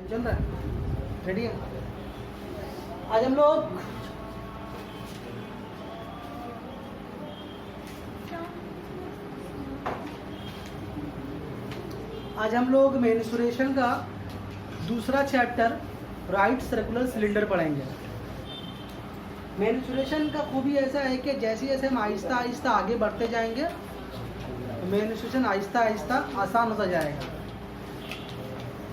चल रहा है, रेडी है। आज हम लोग मेंस्ट्रुएशन का दूसरा चैप्टर राइट सर्कुलर सिलेंडर पढ़ेंगे। मेंस्ट्रुएशन का खूबी ऐसा है कि जैसे जैसे हम आहिस्ता आहिस्ता आगे बढ़ते जाएंगे मेंस्ट्रुएशन आहिस्ता आहिस्ता आसान होता जाएगा।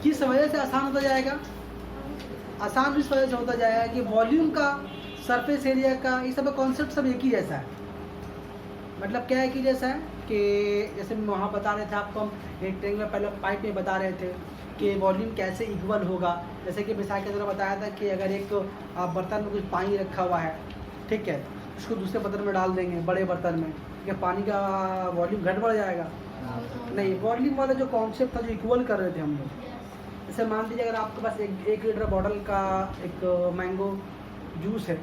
किस वजह से आसान होता जाएगा? आसान इस वजह से होता जाएगा कि वॉल्यूम का, सरफेस एरिया का, ये सब कॉन्सेप्ट सब एक ही जैसा है। मतलब क्या है कि जैसा है कि जैसे वहाँ बता रहे थे आपको, हम एक ट्रेंग में पहले पाइप में बता रहे थे कि वॉल्यूम कैसे इक्वल होगा। जैसे कि मिसाल की तरह बताया था कि अगर एक बर्तन में कुछ पानी रखा हुआ है, ठीक है, उसको दूसरे बर्तन में डाल देंगे, बड़े बर्तन में, क्या पानी का वॉल्यूम घट बढ़ जाएगा? नहीं, वॉल्यूम वाला जो कॉन्सेप्ट था, जो इक्वल कर रहे थे हम लोग। जैसे मान लीजिए अगर आपके पास एक लीटर बॉटल का एक मैंगो जूस है,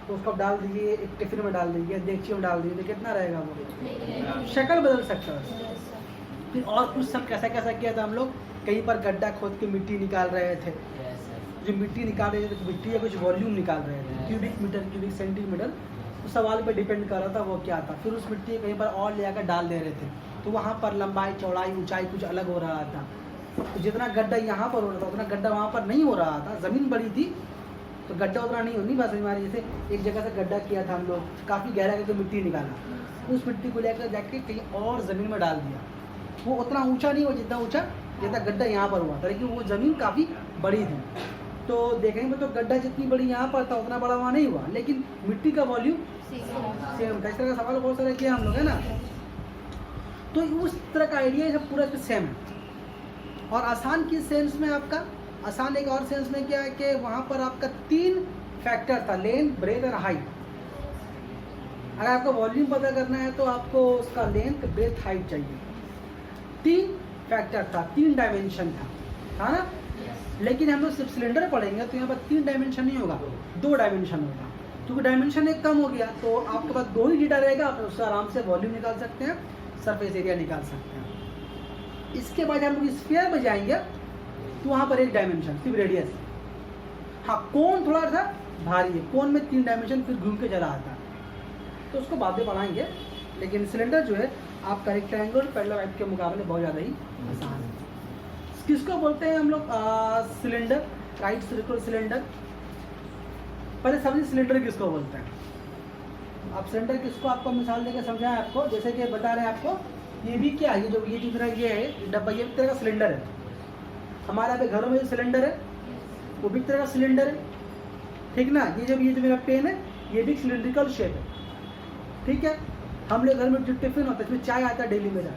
तो उसको आप डाल दीजिए, एक टिफिन में डाल दीजिए, डेगची में डाल दीजिए, तो कितना रहेगा वो? शक्ल बदल सकता है। फिर और कुछ सब कैसा कैसा किया था हम लोग, कहीं पर गड्ढा खोद के मिट्टी निकाल रहे थे। जो मिट्टी निकाल रहे थे तो मिट्टी या कुछ वॉल्यूम निकाल रहे थे, क्यूबिक मीटर, क्यूबिक सेंटीमीटर, उस सवाल पे डिपेंड कर रहा था वो क्या था। फिर उस मिट्टी कहीं पर और ले आकर डाल दे रहे थे, तो वहाँ पर लंबाई, चौड़ाई, ऊंचाई कुछ अलग हो रहा था। तो जितना गड्ढा यहाँ पर हो रहा था उतना गड्ढा वहाँ पर नहीं हो रहा था। ज़मीन बड़ी थी तो गड्ढा उतना नहीं होनी बस हमारी। जैसे एक जगह से गड्ढा किया था हम लोग, काफ़ी गहरा करके मिट्टी निकाला, उस मिट्टी को लेकर जाके कहीं और ज़मीन में डाल दिया। वो उतना ऊंचा नहीं हुआ जितना ऊंचा जितना गड्ढा यहाँ पर हुआ था, लेकिन वो ज़मीन काफ़ी बड़ी थी। तो देखने में तो गड्ढा जितनी बड़ी यहाँ पर था उतना बड़ा वहाँ नहीं हुआ, लेकिन मिट्टी का वॉल्यूम सेम था। इस तरह का सवाल बहुत सारे किया हम लोग, है ना। तो उस तरह का आइडिया सब पूरा सेम है। और आसान किस सेंस में? आपका आसान एक और सेंस में क्या है कि वहाँ पर आपका 3 फैक्टर था, लेंथ, ब्रेथ और हाइट। अगर आपको वॉल्यूम पता करना है तो आपको उसका लेंथ, ब्रेथ, हाइट चाहिए। 3 फैक्टर था, 3 डायमेंशन था ना। लेकिन हम लोग सिर्फ सिलेंडर पढ़ेंगे तो यहाँ पर 3 डायमेंशन नहीं होगा, 2 डायमेंशन होगा। क्योंकि डायमेंशन एक कम हो गया तो आपके पास 2 ही डेटा रहेगा, आप उससे आराम से वॉल्यूम निकाल सकते हैं, सरफेस एरिया निकाल सकते हैं। इसके बाद हम लोग स्फीयर में जाएंगे तो वहाँ पर 1 डायमेंशन, सिर्फ रेडियस। हाँ, कोन थोड़ा सा भारी है, कोन में 3 डायमेंशन फिर घूम के चला आता है, तो उसको बाद में पढ़ाएंगे। लेकिन सिलेंडर जो है आपका रेक्टेंगल पैरेलल के मुकाबले बहुत ज़्यादा ही आसान है। किसको बोलते हैं हम लोग? Cylinder, right circular cylinder. पहले समझिए सिलेंडर किसको बोलते हैं। आप सिलेंडर किसको, आपको मिसाल देकर समझाएं आपको। जैसे कि बता रहे हैं आपको, ये भी क्या है, ये जो तरह ये है डब्बा, ये भी तरह का सिलेंडर है। हमारे यहाँ पे घरों में जो सिलेंडर है वो भी तरह का सिलेंडर है, ठीक ना। ये जो मेरा पेन है ये भी सिलेंड्रिकल शेप है, ठीक है। हम लोग घर में जो टिफिन होता है इसमें चाय आता है डेली मेरा,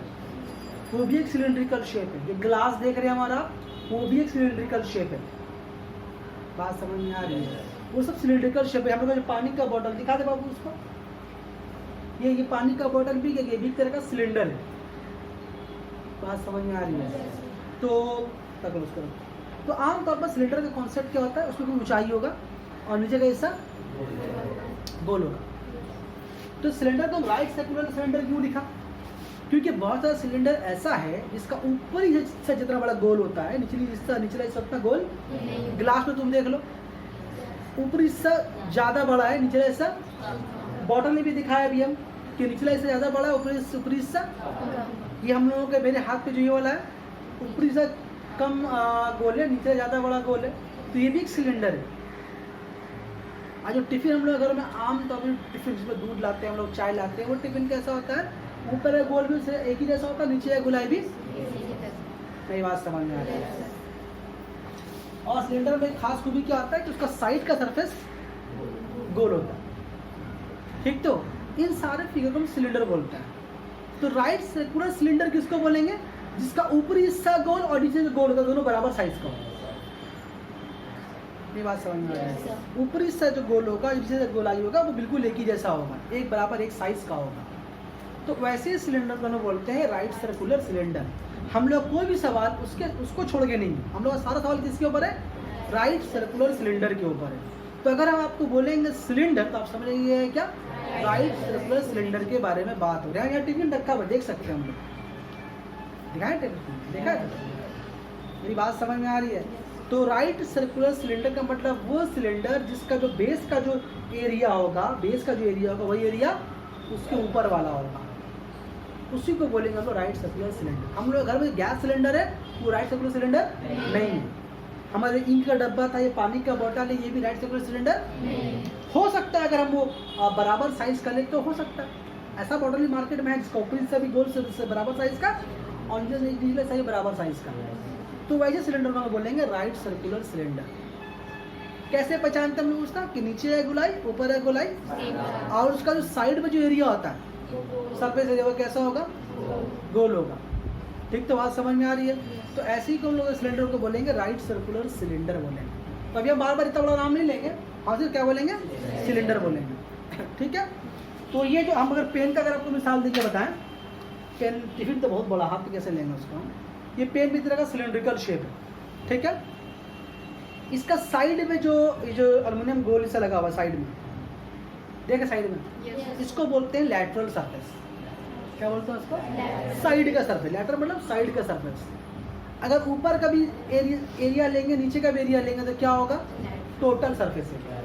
वो भी एक सिलेंड्रिकल शेप है। जो गिलास देख रहे हैं हमारा, वो भी एक सिलेंड्रिकल शेप है। बात समझ में आ रही है? वो सब सिलेंड्रिकल शेप है। हम लोग जो पानी का बोतल दिखा दे बाबू उसको, ये पानी का बोतल भी ये भी एक तरह का सिलेंडर है। बात समझ में आ रही है? तो तक उसको, तो आमतौर पर सिलेंडर का कॉन्सेप्ट क्या होता है, उसमें कोई ऊंचाई होगा और नीचे का हिस्सा गोल होगा। तो सिलेंडर को राइट सर्कुलर सिलेंडर क्यों लिखा? क्योंकि बहुत सारा सिलेंडर ऐसा है जिसका ऊपरी हिस्सा जितना बड़ा गोल होता है, निचला हिस्सा उतना गोल। गिलास में तुम देख लो, ऊपरी हिस्सा ज़्यादा बड़ा है, निचला हिस्सा, बॉटल में भी दिखाया अभी हम कि निचला हिस्सा ज़्यादा बड़ा है, ऊपरी हिस्सा। ये हम लोगों के मेरे हाथ पे जो ये वाला है, ऊपरी हिस्सा कम गोल है, नीचे ज़्यादा बड़ा गोल है, तो ये भी एक सिलेंडर है। आज जो टिफिन हम लोग घरों में आम तौर पर टिफिन जिसमें दूध लाते हैं हम लोग, चाय लाते हैं, वो टिफिन कैसा होता है? ऊपर है गोल भी एक ही जैसा होता है, नीचे है गोलाई भी। मेरी बात समझ में आ रही है? और सिलेंडर में खास खूबी क्या होता है कि उसका साइड का सरफेस गोल होता है, ठीक। तो इन सारे फिगर को हम सिलेंडर बोलते हैं। तो राइट सर्कुलर सिलेंडर किसको बोलेंगे? जिसका ऊपरी हिस्सा गोल और नीचे गोल होता है, दोनों बराबर साइज का होगा। ये बात समझ में आ रही है? ऊपरी हिस्सा जो गोल होगा, नीचे से गोलाई होगा, वो बिल्कुल एक ही जैसा होगा, एक बराबर एक साइज का होगा। तो वैसे सिलेंडर को हम बोलते हैं राइट सर्कुलर सिलेंडर। हम लोग कोई भी सवाल उसको छोड़ के नहीं, हम लोग सारा सवाल किसके ऊपर है? राइट सर्कुलर सिलेंडर के ऊपर है। तो अगर हम आपको बोलेंगे सिलेंडर तो आप समझेंगे क्या? राइट सर्कुलर सिलेंडर के बारे में बात हो रही है। यहाँ टिफिन रखा हुआ देख सकते हैं हम लोग, दिखाएं टिफिन, देखा है? मेरी बात समझ में आ रही है? तो राइट सर्कुलर सिलेंडर का मतलब वो सिलेंडर जिसका जो बेस का जो एरिया होगा, वही एरिया उसके ऊपर वाला होगा, उसी को बोलेंगे हम लोग राइट सर्कुलर सिलेंडर। हम लोग घर में गैस सिलेंडर है, वो राइट सर्कुलर सिलेंडर नहीं है। हमारे इंक का डब्बा था, ये पानी का बोतल है, ये भी राइट सर्कुलर सिलेंडर हो सकता है। अगर हम वो बराबर साइज का ले तो हो सकता है। ऐसा बॉटल भी मार्केट में है जिसका ऊपरी से भी गोल से बराबर साइज का और नीचे से बराबर साइज का, तो वैसे सिलेंडर को हम बोलेंगे राइट सर्कुलर सिलेंडर। कैसे पहचानते हम लोग उसका कि नीचे है गोलाई, ऊपर है गोलाई, और उसका जो साइड में जो एरिया होता है सरफेस एरिया वो कैसा होगा, गोल होगा। ठीक, तो बात समझ में आ रही है। तो ऐसे ही हम लोग सिलेंडर को बोलेंगे राइट सर्कुलर सिलेंडर बोलेंगे। तो अभी हम बार बार इतना बड़ा नाम नहीं लेंगे, हम सिर्फ क्या बोलेंगे, सिलेंडर बोलेंगे। ठीक है, तो ये जो हम अगर पेन का अगर आपको मिसाल देके बताएं, पेन टिफिन तो बहुत बड़ा, हाथ कैसे लेंगे उसको। ये पेन भी तरह का सिलेंड्रिकल शेप है। ठीक है, इसका साइड में जो एल्युमिनियम गोल सा लगा हुआ साइड में, देखे साइड में, इसको बोलते हैं लैटरल सरफेस। क्या बोलते हैं उसको, साइड का सरफेस। लैटरल मतलब साइड का सरफेस। अगर ऊपर का भी एरिया लेंगे, नीचे का भी एरिया लेंगे तो क्या होगा, टोटल सरफेस एरिया।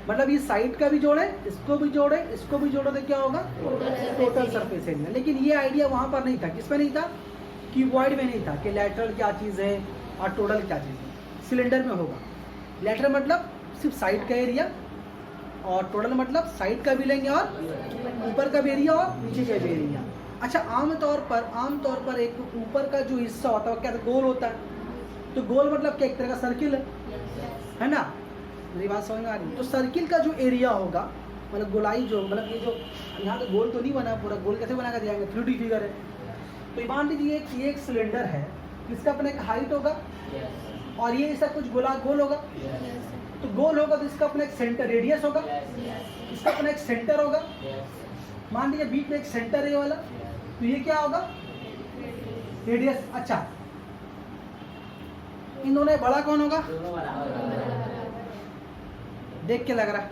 मतलब ये साइड का भी जोड़े, इसको भी जोड़े, इसको भी जोड़े तो क्या होगा, टोटल सरफेस एरिया। लेकिन ये आइडिया वहाँ पर नहीं था। किसमें नहीं था, कीबोर्ड में नहीं था कि लैटरल क्या चीज़ है और टोटल क्या चीज़ है। सिलेंडर में होगा। लैटरल मतलब सिर्फ साइड का एरिया, और टोटल मतलब साइड का भी लेंगे और ऊपर का भी एरिया और नीचे का भी एरिया। अच्छा, आमतौर पर एक ऊपर का जो हिस्सा होता है वो क्या गोल होता है। तो गोल मतलब क्या, एक तरह का सर्किल है ना। मेरी बात समझ में आ रही है। तो सर्किल का जो एरिया होगा, मतलब गोलाई जो, मतलब ये जो यहाँ तो गोल तो नहीं बना पूरा, गोल कैसे बना कर दिखाएंगे, 3D फिगर है। तो मान लीजिए ये एक सिलेंडर है, इसका अपना एक हाइट होगा और ये इसका कुछ गोल होगा। तो गोल होगा तो इसका अपना एक सेंटर रेडियस होगा, इसका अपना एक सेंटर होगा। मान लीजिए बीच में एक सेंटर है ये वाला, तो ये क्या होगा, रेडियस। अच्छा, इन दोनों में बड़ा कौन होगा, देख के लग रहा है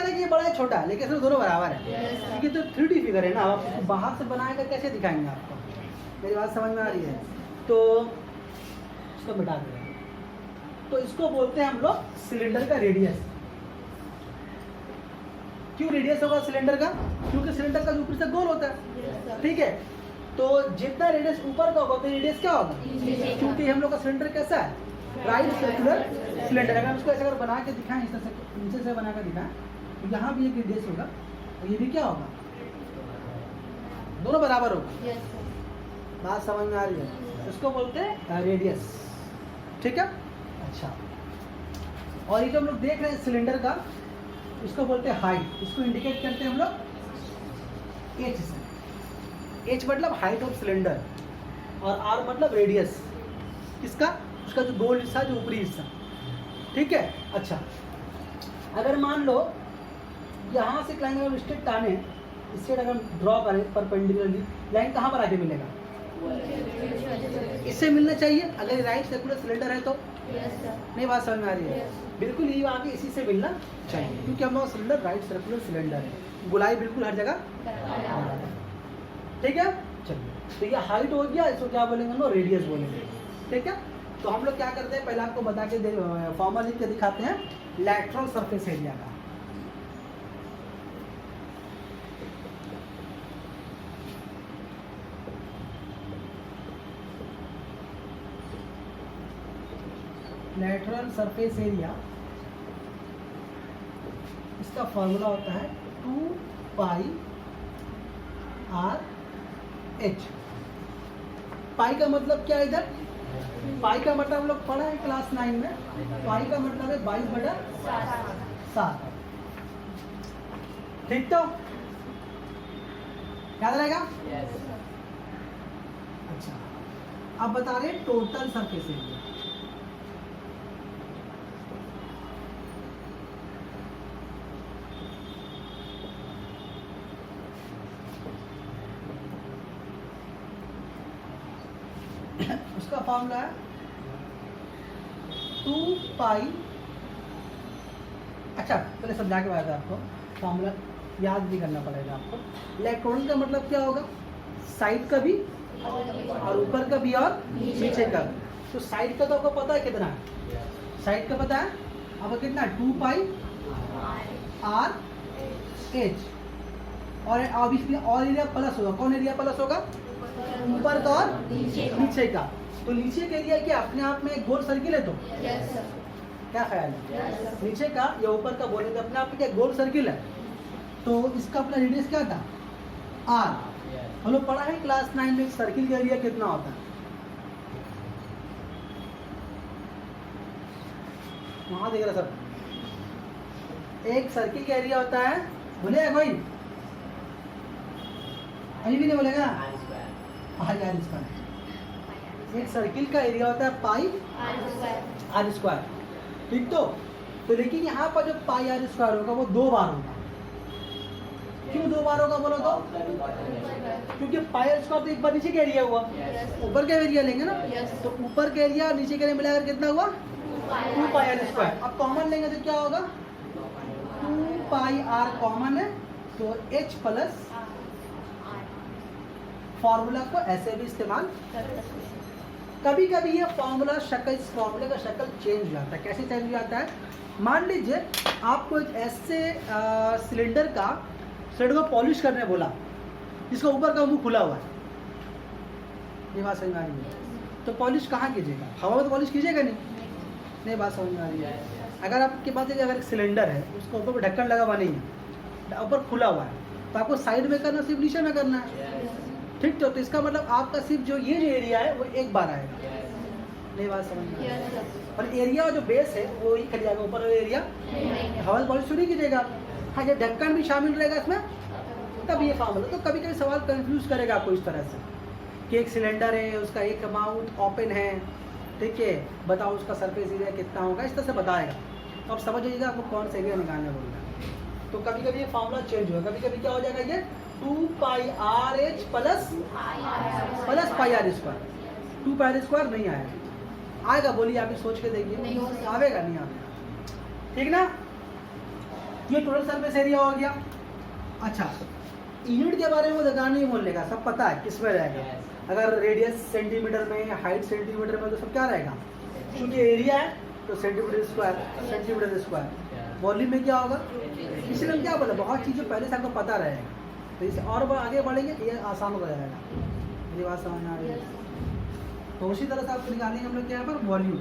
कि ये बड़ा है छोटा है, लेकिन सिर्फ दोनों बराबर है क्योंकि तो 3D फिगर है ना। आप बाहर से बनाएगा कैसे दिखाएंगे आपको, मेरी बात समझ में आ रही है। तो इसको मिटा देंगे। तो इसको बोलते हैं हम लोग सिलेंडर का रेडियस। क्यों रेडियस होगा सिलेंडर का, क्योंकि सिलेंडर का जो ऊपर से गोल होता है। ठीक है, तो जितना रेडियस ऊपर का होगा तो रेडियस क्या होगा, क्योंकि हम लोग का सिलेंडर कैसा है, राइट सर्कुलर सिलेंडर। अगर इसको ऐसे अगर बना के दिखाएं, इस तरह से नीचे से बना कर दिखाएं, तो यहाँ भी एक रेडियस होगा और ये भी क्या होगा, दोनों बराबर होगा। बात समझ में आ रही है। इसको बोलते हैं रेडियस। ठीक है, अच्छा। और ये जो हम लोग देख रहे हैं सिलेंडर का, इसको बोलते हैं हाइट। इसको इंडिकेट करते हैं हम लोग एच से। एच मतलब हाइट ऑफ सिलेंडर और आर मतलब रेडियस किसका, उसका जो गोल हिस्सा, जो ऊपरी हिस्सा। ठीक है, अच्छा। अगर मान लो यहाँ से लाइन अगर स्ट्रेट टाने, इससे अगर ड्रॉ करें परपेंडिकुलरली, लाइन कहाँ पर आके मिलेगा, इससे मिलना चाहिए। अगर राइट सर्कुलर सिलेंडर है तो नहीं, बात समझ में आ रही है। बिल्कुल ये आगे इसी से मिलना चाहिए, क्योंकि हम लोग सिलेंडर राइट सर्कुलर सिलेंडर है, गोलाई बिल्कुल हर जगह। ठीक है, चलिए। तो ये हाइट हो गया, इसको क्या बोलेंगे हम लोग, रेडियस बोलेंगे। ठीक है, तो हम लोग क्या करते हैं, पहले आपको बता के फॉर्मूला लिख के दिखाते हैं लैटरल सरफेस एरिया का। लैटरल सरफेस एरिया, इसका फॉर्मूला होता है 2πr h। पाई का मतलब क्या है इधर, पाई का मतलब हम लोग पढ़ा है क्लास 9 में, पाई का मतलब है 22/7। ठीक, तो याद रहेगा। अच्छा, अब बता रहे टोटल सरफेस एरिया। उसका फॉर्मूला है 2π। अच्छा, पहले समझा के बताया आपको, फॉर्मूला याद भी करना पड़ेगा आपको। इलेक्ट्रॉन का मतलब क्या होगा, साइड का भी और ऊपर का भी और नीचे का। तो साइड का तो आपको पता है कितना है, साइड का पता है आपको कितना है, 2 पाई आर एच, और ऑब्वियसली और एरिया प्लस होगा, कौन एरिया प्लस होगा, ऊपर का और नीचे का। तो नीचे का एरिया क्या अपने आप में एक गोल सर्किल है, तो क्या ख्याल है, नीचे का या ऊपर का बोले तो अपने आप में क्या गोल सर्किल है, तो इसका अपना रेडियस क्या था, आर। हम लोग पढ़ा है क्लास 9 में सर्किल का एरिया कितना होता है, वहां देख रहा सब, एक सर्किल का एरिया होता है, बोले कोई अभी भी नहीं बोलेगा, आर स्क्वायर। एक सर्किल का एरिया होता है पाई आर स्क्वायर, ठीक। तो लेकिन यहाँ पर जो पाई आर स्क्वायर होगा वो 2 बार होगा, क्यों 2 बार होगा बोलो तो, क्योंकि पाई आर स्क्वायर तो एक बार नीचे का एरिया हुआ, ऊपर का एरिया लेंगे ना, तो ऊपर का एरिया और नीचे का एरिया मिलाकर कितना हुआ, 2 पाई आर स्क्वायर। अब कॉमन लेंगे तो क्या होगा, 2 पाई आर कॉमन है, तो एच प्लस, फॉर्मूला को ऐसे भी इस्तेमाल, कभी कभी ये फॉर्मूला शक्ल, इस फॉर्मूले का शक्ल चेंज हो जाता है। कैसे चेंज हो जाता है, मान लीजिए आपको एक ऐसे सिलेंडर को पॉलिश करने बोला जिसका ऊपर का मुंह खुला हुआ है, ये बात समझ में आ रही है, तो पॉलिश कहाँ कीजिएगा, हवा में तो पॉलिश कीजिएगा नहीं, बात समझ में आ रही है। अगर आपके पास अगर एक सिलेंडर है उसका ऊपर ढक्कन लगा हुआ नहीं है, ऊपर खुला हुआ है, तो आपको साइड में करना सिर्फ नीचे में करना है, ठीक। तो इसका मतलब आपका सिर्फ जो ये जो एरिया है वो एक बार आएगा, नहीं बात समझ में, और एरिया जो बेस है वो ही कर जाएगा, ऊपर वाला एरिया हवा से पॉलिश नहीं कीजिएगा। हाँ, जब ढक्कन भी शामिल रहेगा इसमें तब ये फॉर्मूला। तो कभी कभी सवाल कंफ्यूज करेगा आपको इस तरह से कि एक सिलेंडर है, उसका एक माउथ ओपन है, ठीक है, बताओ उसका सरफेस एरिया कितना होगा, इस तरह से बताएगा, तो आप समझ जाइएगा आपको कौन सा एरिया निकालने बोलेगा। तो कभी कभी ये फॉर्मूला चेंज होगा, कभी कभी क्या हो जाएगा, ये 2 pi r h plus pi r square, 2 pi r square नहीं आएगा, बोलिए आप सोच के देखिए, आवेगा नहीं आवेगा, ठीक ना। ये टोटल सरफेस एरिया हो गया। अच्छा, यूनिट के बारे में देखा नहीं बोलने का, सब पता है किस में रहेगा, अगर रेडियस सेंटीमीटर में, हाइट सेंटीमीटर में, तो सब क्या रहेगा, क्योंकि एरिया है तो सेंटीमीटर स्क्वायर। वॉल्यूम में क्या होगा, इसलिए हम क्या बोला, बहुत चीज़ें पहले से आपको पता रहेगा, तो इसे और आगे बढ़ेंगे ये आसान हो जाएगा, ये बात समझ में आ रही है। तो उसी तरह से आपको निकालेंगे हम लोग क्या पर वॉल्यूम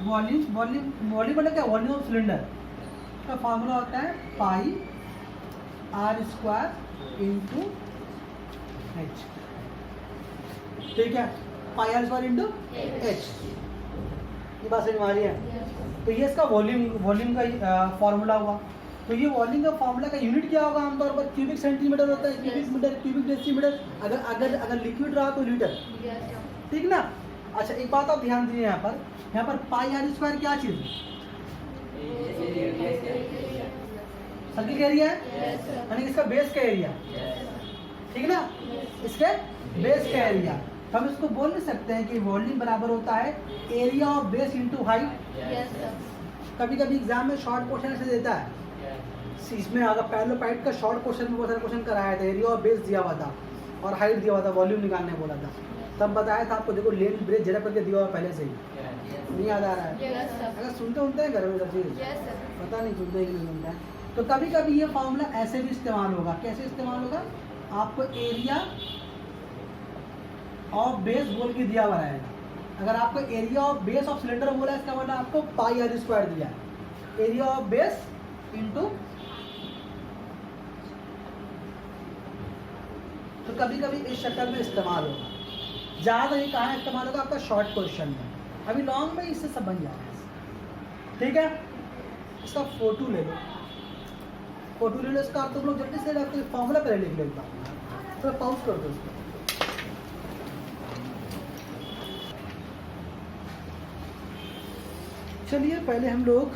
मतलब क्या, वॉल्यूम ऑफ सिलेंडर का फॉर्मूला होता है पाई आर स्क्वायर इंटू एच, ठीक है, पाई आर स्क्वायर इंटू एच, ये बात समझ में आ रही है। तो ये इसका वॉल्यूम का फॉर्मूला हुआ। तो ये वॉल्यूम का फॉर्मूला का यूनिट क्या होगा, आमतौर पर क्यूबिक सेंटीमीटर होता है, क्यूबिक मीटर, क्यूबिक डेसीमीटर, अगर लिक्विड रहा तो लीटर, ठीक ना। अच्छा, एक बात आप ध्यान दीजिए, यहाँ पर पाई आर स्क्वायर क्या चीज़ है, सर्किल का एरिया है, यानी इसका बेस का एरिया, ठीक ना, इसके बेस का एरिया। तो हम इसको बोल नहीं सकते हैं कि वॉल्यूम बराबर होता है area of base into height. कभी कभी एग्जाम में शॉर्ट क्वेश्चन से देता है, इसमें अगर पैरेललोपाइड का शॉर्ट क्वेश्चन में बहुत सारे क्वेश्चन कराया था, एरिया ऑफ बेस दिया हुआ था और हाइट दिया हुआ था, वॉल्यूम निकालने बोला था, तब बताया था आपको, देखो लेन ब्रेथ जरा करके दिया हुआ पहले से ही, नहीं याद आ रहा है, अगर सुनते हैं घर में सब चीज़, पता नहीं सुनते कि नहीं सुनते हैं। तो कभी कभी ये फॉर्मूला ऐसे भी इस्तेमाल होगा, कैसे इस्तेमाल होगा, आपको एरिया ऑफ बेस बोल के दिया हुआ रहेगा। अगर आपको area of base of cylinder बोला है, इसका मतलब आपको पाई आर स्क्वायर दिया है, एरिया ऑफ बेस इंटू, तो कभी कभी इस शक्ल में इस्तेमाल होगा। ज़्यादा ये कहाँ इस्तेमाल होगा, आपका शॉर्ट क्वेश्चन में, अभी लॉन्ग में इससे सब बन जाएगा, ठीक है। इसका फोटो ले लो, इसका आप तुम लोग जल्दी से आपको फॉर्मूला पहले लिख लेता हूँ, तो पाउज कर दो इसको। चलिए पहले हम लोग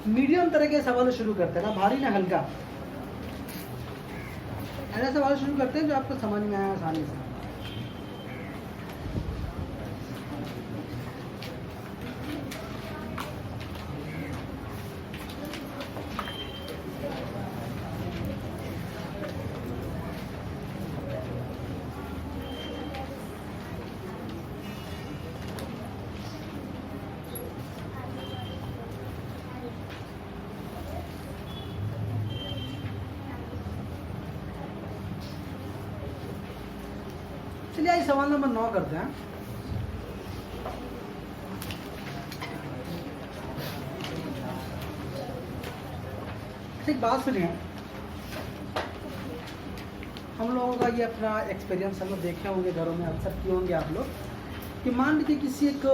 मीडियम तरह के सवाल शुरू करते हैं, ना भारी ना हल्का, ऐसा सवाल शुरू करते हैं जो आपको समझ में आए आसानी से। चलिए आज सवाल नंबर 9 करते हैं। एक बात सुनिए, हम लोगों का ये अपना एक्सपीरियंस हम लोग देखे होंगे घरों में, अक्सर किए होंगे आप लोग, कि मान लीजिए किसी एक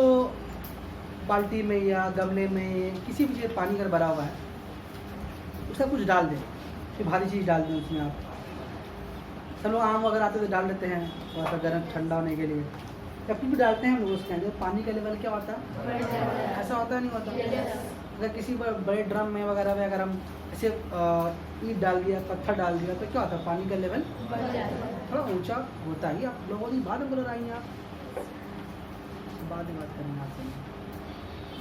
बाल्टी में या गमले में किसी भी चीज़ पानी अगर भरा हुआ है, उसका कुछ डाल दें, कोई भारी चीज़ डाल दें उसमें। आप सब लोग आम वगैरह आते तो डाल देते हैं थोड़ा सा गर्म ठंडा होने के लिए, या कुछ भी डालते हैं हम लोग उसके अंदर, पानी का लेवल क्या होता है, ऐसा होता है नहीं होता। अगर किसी बड़े ड्रम में वगैरह में अगर हम ऐसे ईंट डाल दिया, पत्थर डाल दिया, तो क्या होता है, पानी का लेवल थोड़ा ऊंचा होता ही। आप लोगों की बात बोल रही हैं, आप बाद में बात करेंगे आपसे,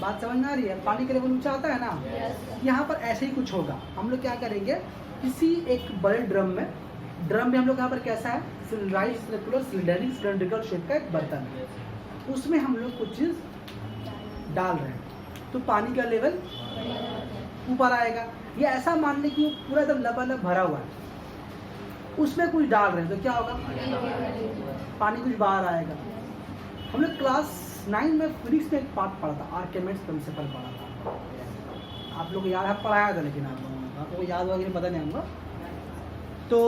बात समझ में आ रही है। पानी का लेवल ऊंचा आता है ना, यहाँ पर ऐसे ही कुछ होगा। हम लोग क्या करेंगे, किसी एक बड़े ड्रम में हम लोग यहाँ पर कैसा है, राइट सर्कुलर सिलेंड्रिकल शेप का एक बर्तन है, उसमें हम लोग कुछ चीज़ डाल रहे हैं, तो पानी का लेवल ऊपर आएगा। या ऐसा मान लें कि वो पूरा एकदम लबालब भरा हुआ है, उसमें कुछ डाल रहे हैं, तो क्या होगा, पानी कुछ बाहर आएगा। हम लोग क्लास 9 में फिजिक्स में एक पार्ट पढ़ा था, आर्किमिडीज प्रिंसिपल पढ़ा था। आप लोग को याद है, पढ़ाया था, लेकिन आप लोगों को याद वगैरह पता नहीं होगा। तो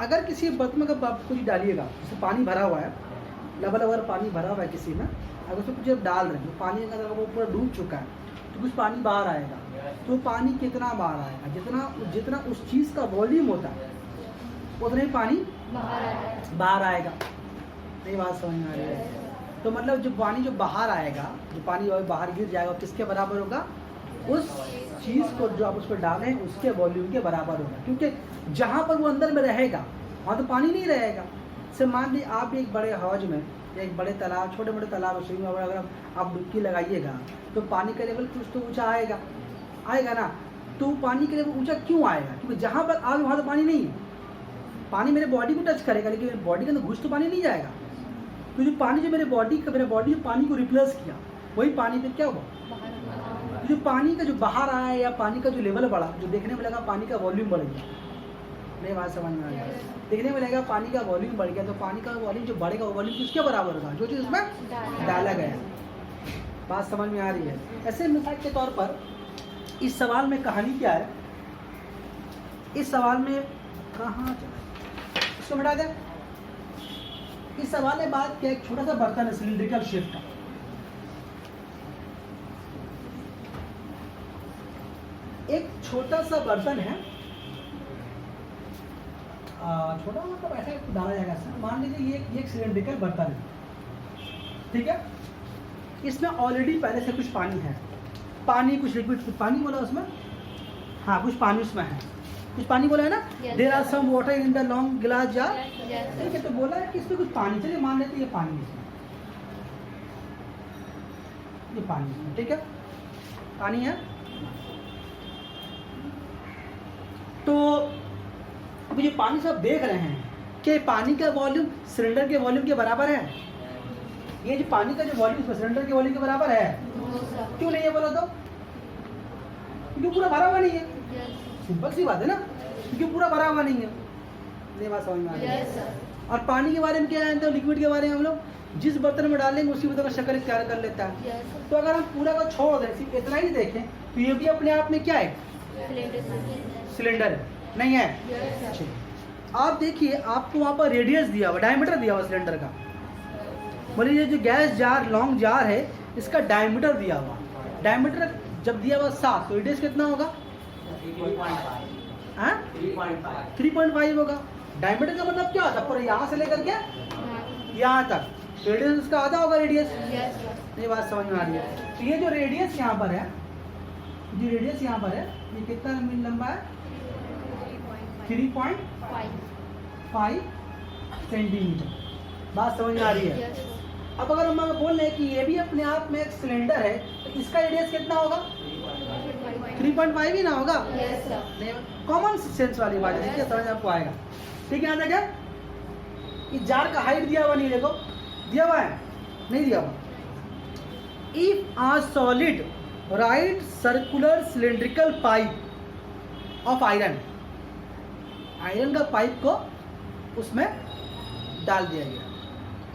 अगर किसी बर्तन में कुछ डालिएगा, जैसे पानी भरा हुआ है, लबालब अगर पानी भरा हुआ है किसी में, अगर उसमें कुछ डाल रहे हैं, तो पानी अगर वो पूरा डूब चुका है, तो कुछ पानी बाहर आएगा। तो पानी कितना बाहर आएगा, जितना उस चीज़ का वॉल्यूम होता है उतना ही पानी बाहर आएगा। नहीं बात समझ में आ रही है? तो मतलब जो पानी जो बाहर आएगा, जो पानी बाहर गिर जाएगा, किसके बराबर होगा, उस चीज़ को जो आप उस पर डालें उसके वॉल्यूम के बराबर होगा। क्योंकि जहाँ पर वो अंदर में रहेगा वहाँ तो पानी नहीं रहेगा। से मान लीजिए आप एक बड़े हौज में या एक बड़े तालाब, छोटे मोटे तालाब स्विमिंग में अगर आप डुबकी लगाइएगा, तो पानी का लेवल कुछ तो ऊंचा आएगा ना। तो पानी का लेवल ऊंचा क्यों आएगा, क्योंकि जहाँ पर आगे वहाँ तो पानी नहीं है। पानी मेरे बॉडी को टच करेगा, लेकिन मेरे बॉडी के अंदर घुस तो पानी नहीं जाएगा। तो जो पानी जो मेरे बॉडी जो पानी को रिप्लेस किया, वही पानी पे क्या हुआ, जो पानी का जो बाहर आया या पानी का जो लेवल बढ़ा, जो देखने में लगा पानी का वॉल्यूम बढ़ गया। नहीं बात समझ में आ रही है? देखने में लगा पानी का वॉल्यूम बढ़ गया, तो पानी का वॉल्यूम जो बढ़ेगा, वो वॉल्यूम किसके बराबर होगा, जो चीज़ उसमें डाला गया। बात समझ में आ रही है? ऐसे मिसाल के तौर पर इस सवाल में कहानी क्या है, इस सवाल में कहाँ इसको मिटा दे। इस सवाल में बात क्या, एक छोटा सा बर्तन है सिलिंड्रिकल शेप का, एक छोटा सा बर्तन है, छोटा मतलब ऐसा डाला जाएगा। मान लीजिए ये एक सिलिंड्रिकल बर्तन है, ठीक है। इसमें ऑलरेडी पहले से कुछ पानी है, पानी कुछ लिक्विड, कुछ पानी बोला उसमें, हाँ कुछ पानी उसमें है, कुछ पानी बोला है ना। There are some water in the long glass jar, ठीक है। तो बोला है कि इसमें कुछ पानी, चलिए मान लेते ये पानी है, ये पानी, ठीक है, पानी है। तो अब ये पानी सब देख रहे हैं कि पानी का वॉल्यूम सिलेंडर के वॉल्यूम के बराबर है। ये जो पानी का जो वॉल्यूम सिलेंडर के वॉल्यूम के बराबर है, क्यों नहीं है बोलो तो, क्योंकि पूरा भरा हुआ नहीं है। सिंपल सी बात है ना, क्योंकि पूरा भरा हुआ नहीं है। ये बात समझ में आ रही है? और पानी के बारे में क्या है, तो लिक्विड के बारे में हम लोग जिस बर्तन में डालेंगे उसी बर्तन का शक्ल इख्तियार कर लेता है। तो अगर हम पूरा को छोड़ दें, सिर्फ इतना ही देखें, तो ये भी अपने आप में क्या है, सिलेंडर है, नहीं है। आप देखिए, आपको वहाँ पर रेडियस दिया हुआ, डायमीटर दिया हुआ सिलेंडर का। बोलिए ये जो गैस जार, लॉन्ग जार है, इसका डायमीटर दिया हुआ, डायमीटर जब दिया हुआ 7, तो रेडियस कितना होगा, 3.5 होगा। डायमीटर का मतलब क्या होता है, पूरा यहाँ से लेकर के यहाँ तक, रेडियस उसका आधा होगा रेडियस। ये बात समझ में आ रही है? तो ये जो रेडियस यहाँ पर है, जो रेडियस यहाँ पर है, ये कितना लंबा है, 3.5 सेंटीमीटर। बात समझ में आ रही है? अब अगर हम बोल रहे हैं कि ये भी अपने आप में एक सिलेंडर है, तो इसका रेडियस कितना होगा, 3.5 ही ना होगा। कॉमन सेंस वाली बात है, देखिए समझ आपको आएगा। ठीक है, यहाँ देखिए इस जार का हाइट दिया हुआ नहीं, देखो दिया हुआ है, नहीं दिया हुआ। If a solid right circular cylindrical pipe of iron, iron का पाइप को उसमें डाल दिया गया,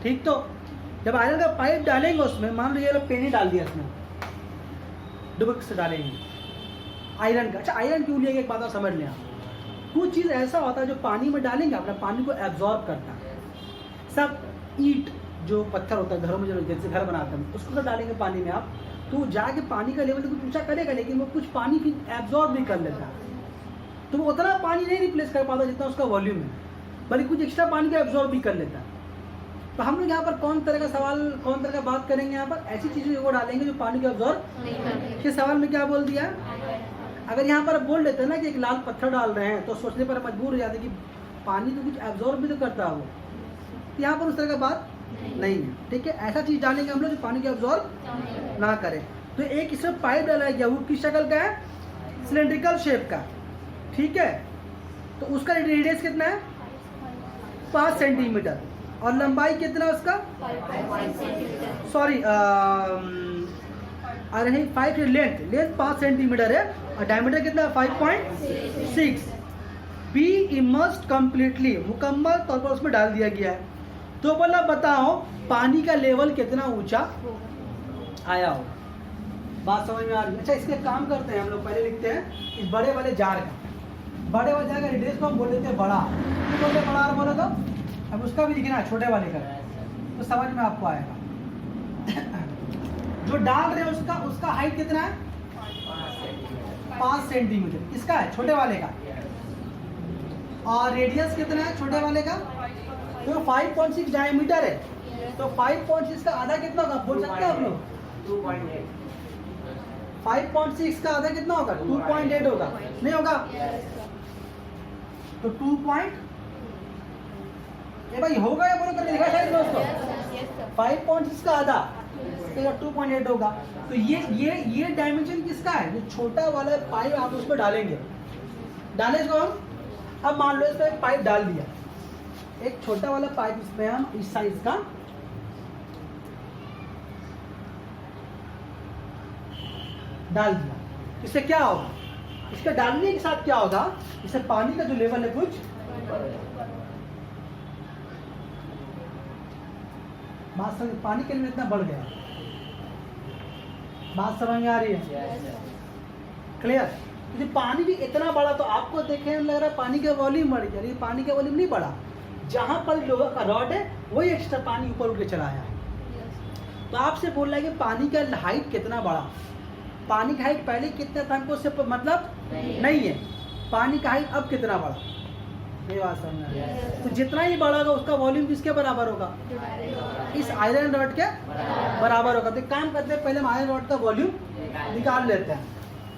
ठीक। तो जब आयरन का पाइप डालेंगे उसमें, मान लो ये पेनी डाल दिया इसमें, डुबक से डालेंगे आयरन का। अच्छा आयरन क्यों लिया, एक बात आप समझ लें आप, कुछ चीज़ ऐसा होता है जो पानी में डालेंगे अपना पानी को एब्जॉर्ब करता है। सब ईंट जो पत्थर होता है घरों में, जो जैसे घर बनाते हैं उसको तो डालेंगे पानी में आप, तो जाके पानी का लेवल तो कुछ ऊंचा करेगा, लेकिन वो कुछ पानी फिर एब्जॉर्ब भी कर लेता है, तो वो उतना पानी नहीं रिप्लेस कर पाता जितना उसका वॉल्यूम है, बल्कि कुछ एक्स्ट्रा पानी का एब्जॉर्ब भी कर लेता है। तो हम लोग यहाँ पर कौन तरह का बात करेंगे, यहाँ पर ऐसी चीज़ें वो डालेंगे जो पानी को एब्जॉर्ब। के सवाल में क्या बोल दिया, अगर यहाँ पर बोल देते हैं ना कि एक लाल पत्थर डाल रहे हैं, तो सोचने पर मजबूर हो जाते कि पानी तो कुछ एब्जॉर्ब भी तो करता है वो, यहाँ पर उस तरह का बात नहीं है, ठीक है। ऐसा चीज़ डालेंगे हम लोग जो पानी को एब्जॉर्ब ना करे। तो एक इसमें पाइप डाला गया, वो किस शक्ल का है, सिलेंड्रिकल शेप का, ठीक है। तो उसका रेडियस कितना है, 5 सेंटीमीटर, और लंबाई कितना उसका, सॉरी अरे 5 लेंथ 5 सेंटीमीटर है, और डायमीटर कितना है 5.6। बी इमर्स्ड कंप्लीटली, मुकम्मल तौर पर उसमें डाल दिया गया है। तो बोला बताओ पानी का लेवल कितना ऊंचा आया हो, बात समझ में आ रही है। अच्छा इसके काम करते हैं हम लोग, पहले लिखते हैं इस बड़े वाले जार का, बड़े वाले जार का रेडियस को हम बोल देते हैं बड़ा, क्यों बोलते बड़ा, और बोलो तो अब उसका भी लिखना है छोटे वाले का, तो समझ में आपको आएगा। जो डाल रहे हैं उसका हाइट कितना है, 5 सेंटीमीटर, इसका है छोटे वाले का, और रेडियस कितना है छोटे वाले का, तो 5.6 डायमीटर है, तो 5.6 का आधा कितना होगा, बोल सकते हैं आप लोग, 5.6 का आधा कितना होगा, 2.8 होगा, नहीं होगा, तो 2 ये भाई होगा या बोलो कर लिखा है दोस्तों, 5.6 का आधा तो 2.8 होगा। तो ये डायमेंशन किसका है, जो छोटा वाला पाइप आप उसमें डालेंगे, डाले इसको हम। अब मान लो इसमें एक पाइप डाल दिया, एक छोटा वाला पाइप इसमें हम इस साइज का डाल दिया, इससे क्या होगा, इसके डालने के साथ क्या होगा, इससे पानी का जो लेवल है कुछ बात समझ, पानी के लिए इतना बढ़ गया, बात समझ में आ रही है, क्लियर। यदि पानी भी इतना बढ़ा तो आपको देखने में लग रहा है पानी का वॉल्यूम बढ़ गया, लेकिन पानी का वॉल्यूम नहीं बढ़ा, जहां पर लोहा का रॉड है वही एक्स्ट्रा पानी ऊपर उठ के चला आया। तो आपसे बोल रहा है कि पानी का हाइट कितना बढ़ा, पानी का हाइट पहले कितना था हमको उससे मतलब नहीं है, पानी का हाइट अब कितना बढ़ा, ये बात समझ में। तो जितना ही बढ़ेगा उसका वॉल्यूम किसके बराबर होगा, इस आयरन रॉड के बराबर होगा। तो काम करते हैं पहले हम आयरन रॉड का वॉल्यूम निकाल लेते हैं,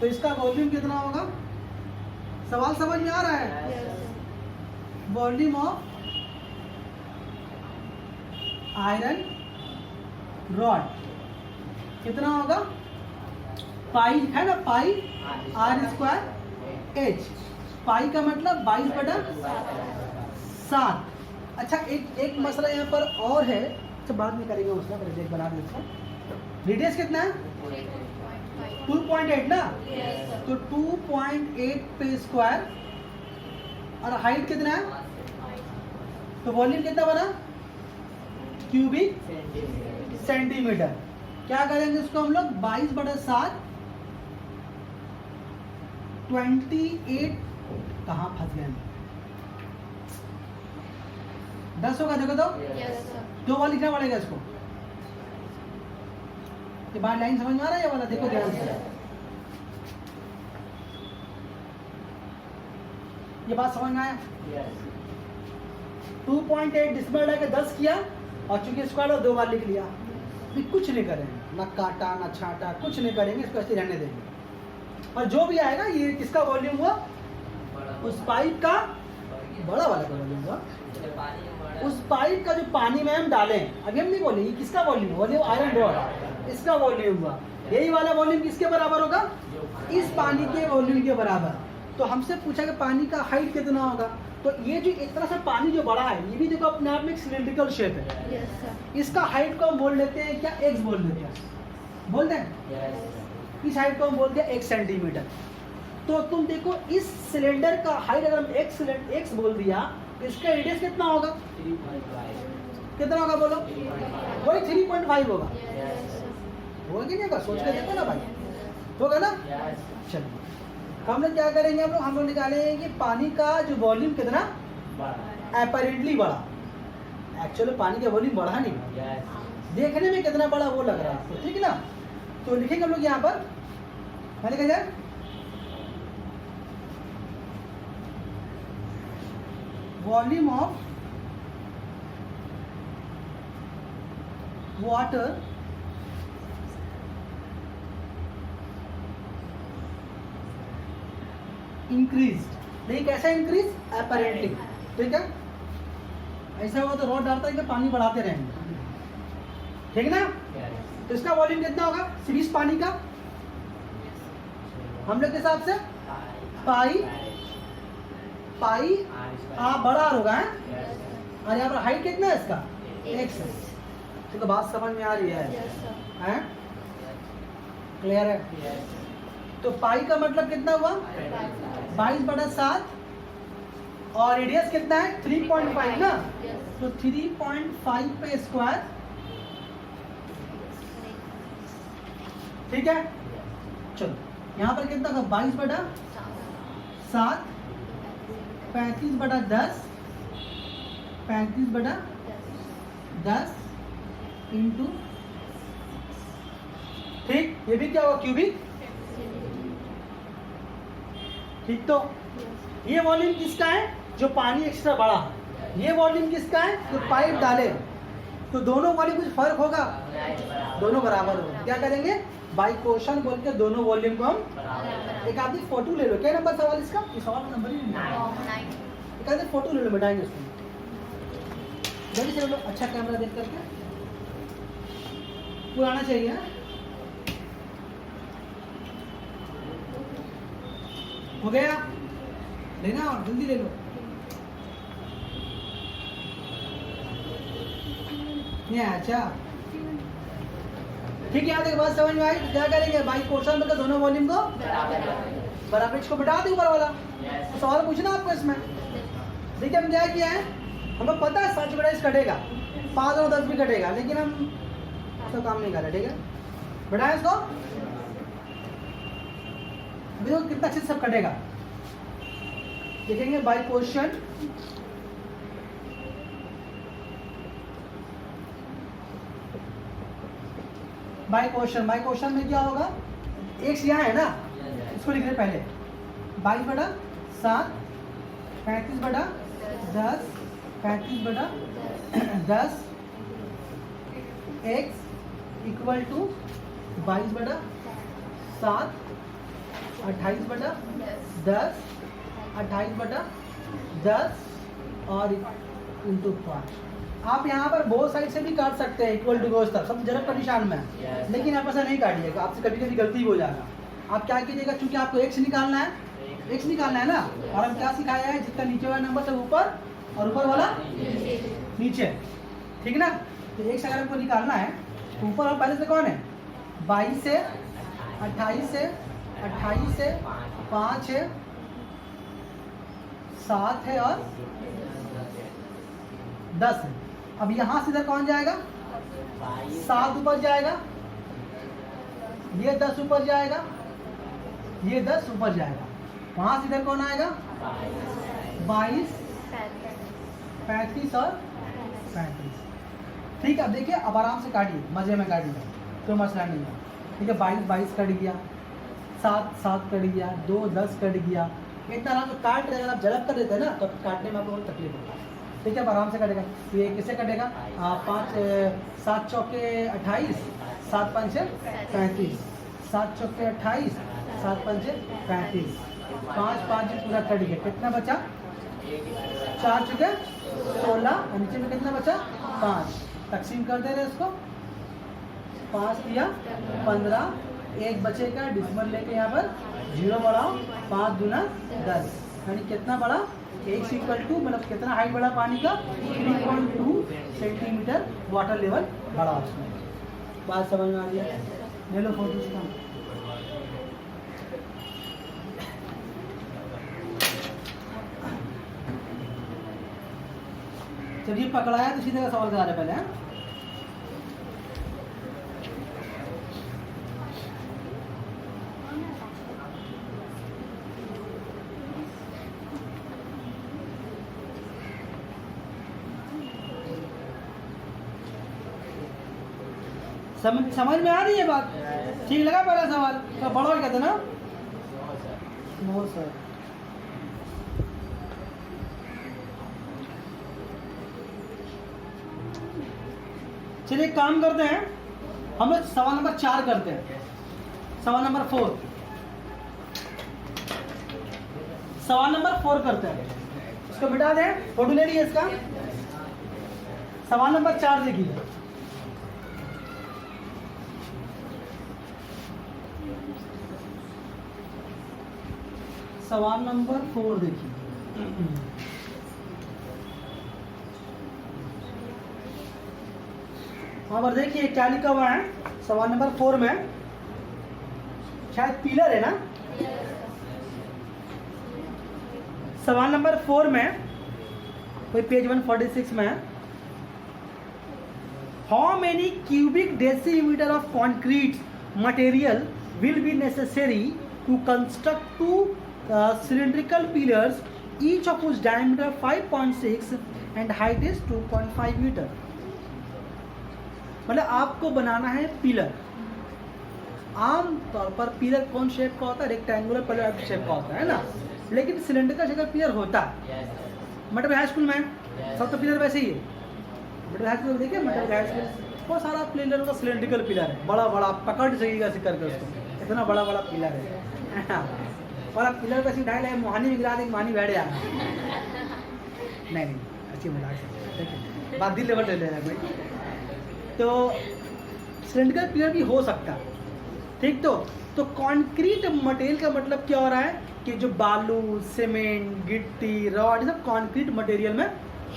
तो इसका वॉल्यूम कितना होगा, सवाल समझ में आ रहा है, वॉल्यूम ऑफ आयरन रॉड कितना होगा, पाई है ना, पाई r²h, पाई का मतलब 22/7। अच्छा एक मसला यहाँ पर और है, अच्छा बाद में करेंगे उसका, पहले बना देते हैं। रेडियस कितना है 2.8 ना, तो 2.8 पे स्क्वायर, और हाइट कितना है, तो वॉल्यूम कितना बना, क्यूबिक सेंटीमीटर। क्या करेंगे इसको हम लोग 22/7, 28 कहाँ फंस गए, 10 होगा, देखो तो 2 वाला लिखना पड़ेगा इसको, ये बाहर लाइन समझ में आ रहा है ये वाला, देखो ध्यान से, ये बात समझ में आया। 2.8 डिसमल डाल के 10 किया, और चूंकि स्क्वायर 2 बार लिख लिया, भी कुछ नहीं करेंगे, ना काटा ना छाटा, कुछ नहीं करेंगे, इसको ऐसे रहने देंगे। और जो भी आएगा ये किसका वॉल्यूम हुआ, उस पाइप का बड़ा वाला का वॉल्यूम हुआ, उस पाइप का जो पानी में हम डालें, अभी हम नहीं बोले ये किसका वॉल्यूम, वॉल्यूम आयरन रॉड, इसका वॉल्यूम हुआ, यही वाला वॉल्यूम किसके बराबर होगा, इस पानी के वॉल्यूम के बराबर। तो हमसे पूछा कि पानी का हाइट कितना होगा, तो ये जो इतना सा पानी जो बड़ा है, ये भी देखो अपने आप में एक सिलेंड्रिकल शेप है, इसका हाइट को हम बोल लेते हैं क्या, x बोल देते हैं, बोलते हैं इस हाइट को हम बोलते हैं 1 सेंटीमीटर। तो तुम देखो इस सिलेंडर का हाइट अगर हम x बोल दिया, इसका रेडियस कितना होगा? कितना होगा बोलो? वही 3.5 होगा। होगा कि नहीं होगा? सोच के देखो ना भाई, होगा ना? चलिए हम लोग क्या करेंगे, हम लोग निकालेंगे कि पानी का जो वॉल्यूम कितना अपैरेंटली बढ़ा, एक्चुअली पानी का वॉल्यूम बढ़ा नहीं, देखने में कितना बड़ा वो लग रहा है आपको, ठीक है ना? तो लिखेंगे हम लोग यहाँ पर, क्या लिखा जाए? Volume of water increase. नहीं, कैसा इंक्रीज? अपैरेंटली, ठीक है? ऐसा हुआ तो रॉड डालता है कि पानी बढ़ाते रहेंगे, ठीक है ना? तो इसका वॉल्यूम कितना होगा सीरीज पानी का? हम लोग के हिसाब से पाई बड़ा होगा है, और यहाँ पर हाइट कितना है इसका? x है। तो बात समझ में आ रही है? क्लियर है? तो पाई का मतलब कितना हुआ? 22/7, और रेडियस कितना है? 3.5 ना? तो 3.5 पे स्क्वायर, ठीक है? चलो यहाँ पर कितना था? 22/7, 35/10, 35/10 इंटू, ठीक? ये भी क्या होगा? क्यूबिक, ठीक? तो ये वॉल्यूम किसका है? जो पानी एक्स्ट्रा बढ़ा। ये वॉल्यूम किसका है? जो पाइप डाले। तो दोनों वॉल्यूम कुछ फर्क होगा? दोनों बराबर होगा। क्या करेंगे? बाई क्वेश्चन बोल के दोनों वॉल्यूम को हम एक आधी फोटो ले लो। क्या नंबर सवाल इसका? इस सवाल का नंबर ही नहीं, एक आधी फोटो ले लो, बैठाएंगे उसको जल्दी से। लोग अच्छा कैमरा देख करके, पुराना चाहिए, हो गया? लेना और जल्दी ले लो। ये अच्छा, ठीक है? यहाँ तक बात समझ में आई? तो क्या करेंगे? बाई क्वेश्चन में दोनों वॉल्यूम को बराबर, इसको बिठा दे ऊपर वाला। तो सवाल पूछना आपको इसमें। देखिए हम क्या किया है, हमें पता है 7/10 कटेगा, 5 और 10 भी कटेगा, लेकिन हम तो काम नहीं कर रहे, ठीक है? बढ़ाए इसको, देखो कितना अच्छे से सब कटेगा। देखेंगे बाई क्वेश्चन, बाई क्वेश्चन में क्या होगा? x यहाँ है ना, इसको लिख रहे पहले। 22/7, 35/10, 35/10 x इक्वल टू 22/7, 28/10, 28/10 और इंटू 5। आप यहाँ पर बहुत साइड से भी काट सकते हैं, इक्वल टू गोस तक, सब जरब का निशान में है, लेकिन आप ऐसा नहीं काटिएगा, आपसे कभी कभी गलती हो जाएगा। आप क्या कीजिएगा, चूंकि आपको x निकालना है, x निकालना है ना, और हम क्या सिखाया है? जितना नीचे वाला नंबर सब ऊपर और ऊपर वाला नीचे, ठीक है ना? तो x अगर हमको निकालना है तो ऊपर और पहले से कौन है? 22 से 28 से 28 से 5 है, 7 है और 10 है। अब यहाँ से इधर कौन जाएगा? 7 ऊपर जाएगा, ये 10 ऊपर जाएगा, ये 10 ऊपर जाएगा। वहां से इधर कौन आएगा? 22, 35 और 35। ठीक है, अब देखिए, अब आराम से काटिए, मजे में काटिए, कोई मसला नहीं है। ठीक है, 22 कट गया, 7 कट गया, 2 10 कट गया। इतना आराम से काट रहे, अगर आप जलप कर देते हैं ना तो काटने में आपको बहुत तकलीफ होता है। ठीक है, अब आराम से कटेगा। ये किससे कटेगा? 7 चौके 28, 7 पंचे 35, 7 चौके 28, 7 पंचे 35, 5 5 पूरा कट गया। कितना बचा? 4 चुके 16, और नीचे में कितना बचा? 5। तकसीम कर दे रहे इसको, 5 दिया 15, 1 बचेगा, डिसमल लेके यहाँ पर 0 बढ़ाओ, 5 दूना 10, यानी कितना बड़ा? x इक्वल टू, मतलब कितना हाइट बढ़ा पानी का? 3.2 सेंटीमीटर वाटर लेवल बढ़ा उसमें। बात समझ में आ रही है? ले लो फोटो उसका। जब ये पकड़ाया तो इसी तरह सवाल करा रहे पहले, हैं? समझ में आ रही है बात? ठीक लगा पहला सवाल? तो बड़ा क्या था ना? No sir. चलिए काम करते हैं, हम लोग सवाल नंबर 4 करते हैं। सवाल नंबर 4, सवाल नंबर 4 करते हैं। इसको मिटा दें, फोटो ले लीजिए इसका। सवाल नंबर 4 देखिए। सवाल नंबर 4 देखिए। वहां पर देखिए क्या लिखा हुआ है सवाल नंबर 4 में, शायद पिलर है ना? सवाल नंबर 4 में कोई पेज 146 में, how many cubic decimeter of concrete material will be necessary to construct 2 cylindrical pillars, each of whose diameter 5.6 and height is 2.5 metre. मतलब आपको बनाना है पिलर। आम तौर पर पिलर कौन शेप का होता है? रेक्टेंगुलर पिलर शेप का होता है ना, लेकिन सिलेंडर का पिलर होता है। मटर हाई स्कूल में सब तो पिलर वैसे ही है। मटर हाई स्कूल देखिए, मटर हाई स्कूल बहुत सारा पिलर का सिलेंड्रिकल पिलर है, बड़ा बड़ा, पकड़ सकेगा ऐसे करके उसको, इतना बड़ा बड़ा पिलर है। और आप पिलर का ढाई लाए मोहानी भी गिरा देंगे, मोहानी बैठ जाना। नहीं, अच्छी मजाक है, बात दिल लेवल ले रहा है भाई। तो सिलेंड्रिकल पिलर भी हो सकता है, ठीक। तो कंक्रीट मटेरियल का मतलब क्या हो रहा है कि जो बालू, सीमेंट, गिट्टी, रॉड, सब कंक्रीट मटेरियल में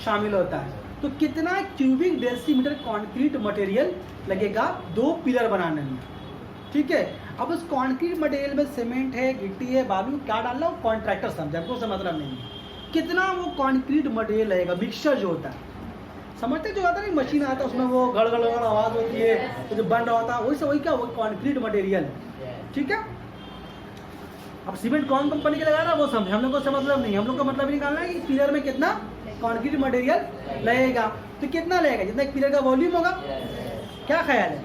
शामिल होता है। तो कितना क्यूबिक डेसीमीटर कंक्रीट मटेरियल लगेगा 2 पिलर बनाने में, ठीक है। अब उस कंक्रीट मटेरियल में सीमेंट है, गिट्टी है, बालू, क्या डाल रहा हूँ कॉन्ट्रैक्टर समझे, आपको उससे मतलब नहीं है। कितना वो कंक्रीट मटेरियल लगेगा, मिक्सचर जो होता है, समझते जो आता है ना, मशीन आता है उसमें वो गड़ गड़ गड़ आवाज़ होती है, तो जो बन रहा होता है वही से, वही क्या, वो कंक्रीट मटेरियल, ठीक है। अब सीमेंट कौन कंपनी के लगा रहा है वो समझे, हम लोग को उससे मतलब नहीं। हम लोग का मतलब निकालना है कि पिलर में कितना कंक्रीट मटेरियल लगेगा। तो कितना लगेगा, जितना एक पिलर का वॉल्यूम होगा। क्या ख्याल है?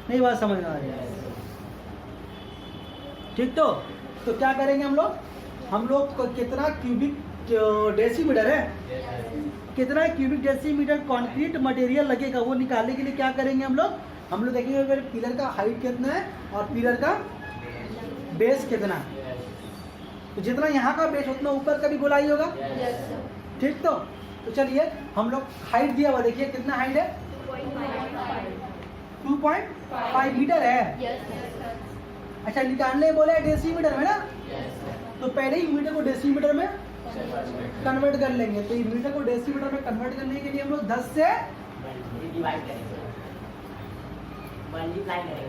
नहीं बात समझ में आ रही है, ठीक। तो क्या करेंगे हम लोग को कितना क्यूबिक डेसीमीटर है, कितना क्यूबिक डेसीमीटर कंक्रीट मटेरियल लगेगा वो निकालने के लिए क्या करेंगे हम लोग देखेंगे फिर पिलर का हाइट कितना है और पिलर का बेस कितना है। तो जितना यहाँ का बेस उतना ऊपर का भी गोलाई होगा, ठीक। तो चलिए हम लोग हाइट दिया हुआ, देखिए कितना हाइट है, 2.5 मीटर है। अच्छा, निकालने बोला है डेसीमीटर में ना, तो पहले ही मीटर को डेसीमीटर में कन्वर्ट कर लेंगे। तो मीटर को डेसीमीटर में कन्वर्ट करने के लिए हम लोग 10 से डिवाइड करेंगे, मल्टीप्लाई करेंगे।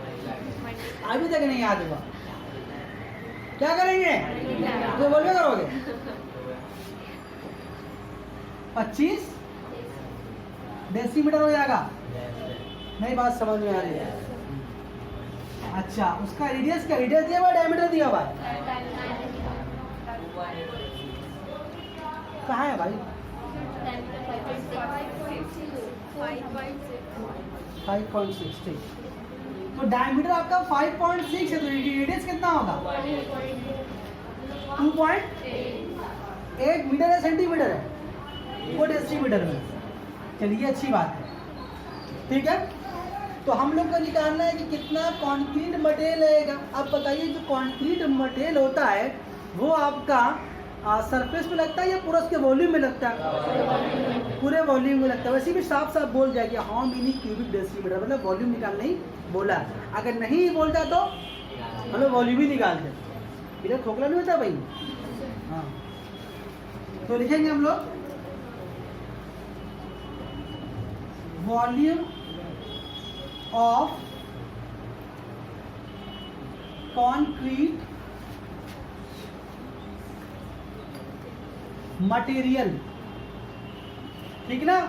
अभी तक नहीं याद हुआ, क्या करेंगे? तो बोलवे करोगे 25 डेसीमीटर हो जाएगा। नहीं बात समझ में आ रही है? अच्छा, उसका रेडियस क्या, रेडियस दिया हुआ, डायमीटर दिया हुआ है, कहाँ है भाई? 5.6, ठीक। तो डायमीटर आपका 5.6 है, तो रेडियस कितना होगा? 2.8 मीटर है, सेंटीमीटर है, वो डेसीमीटर में। चलिए अच्छी बात है, ठीक है। तो हम लोग को निकालना है कि कितना कंक्रीट मटेरियल लगेगा। अब बताइए, जो कंक्रीट मटेरियल होता है वो आपका सरफेस में लगता है या पूरा उसके वॉल्यूम में लगता है? पूरे वॉल्यूम में लगता है। वैसे भी साफ साफ बोल जाएगी हाउ मेनी क्यूबिक डेसीमीटर, मतलब वॉल्यूम निकालना ही बोला। अगर नहीं बोलता तो हम लोग वॉल्यूम ही निकालते, इधर खोखला नहीं होता भाई। हाँ, तो लिखेंगे हम लोग वॉल्यूम ऑफ concrete material ठीक ना।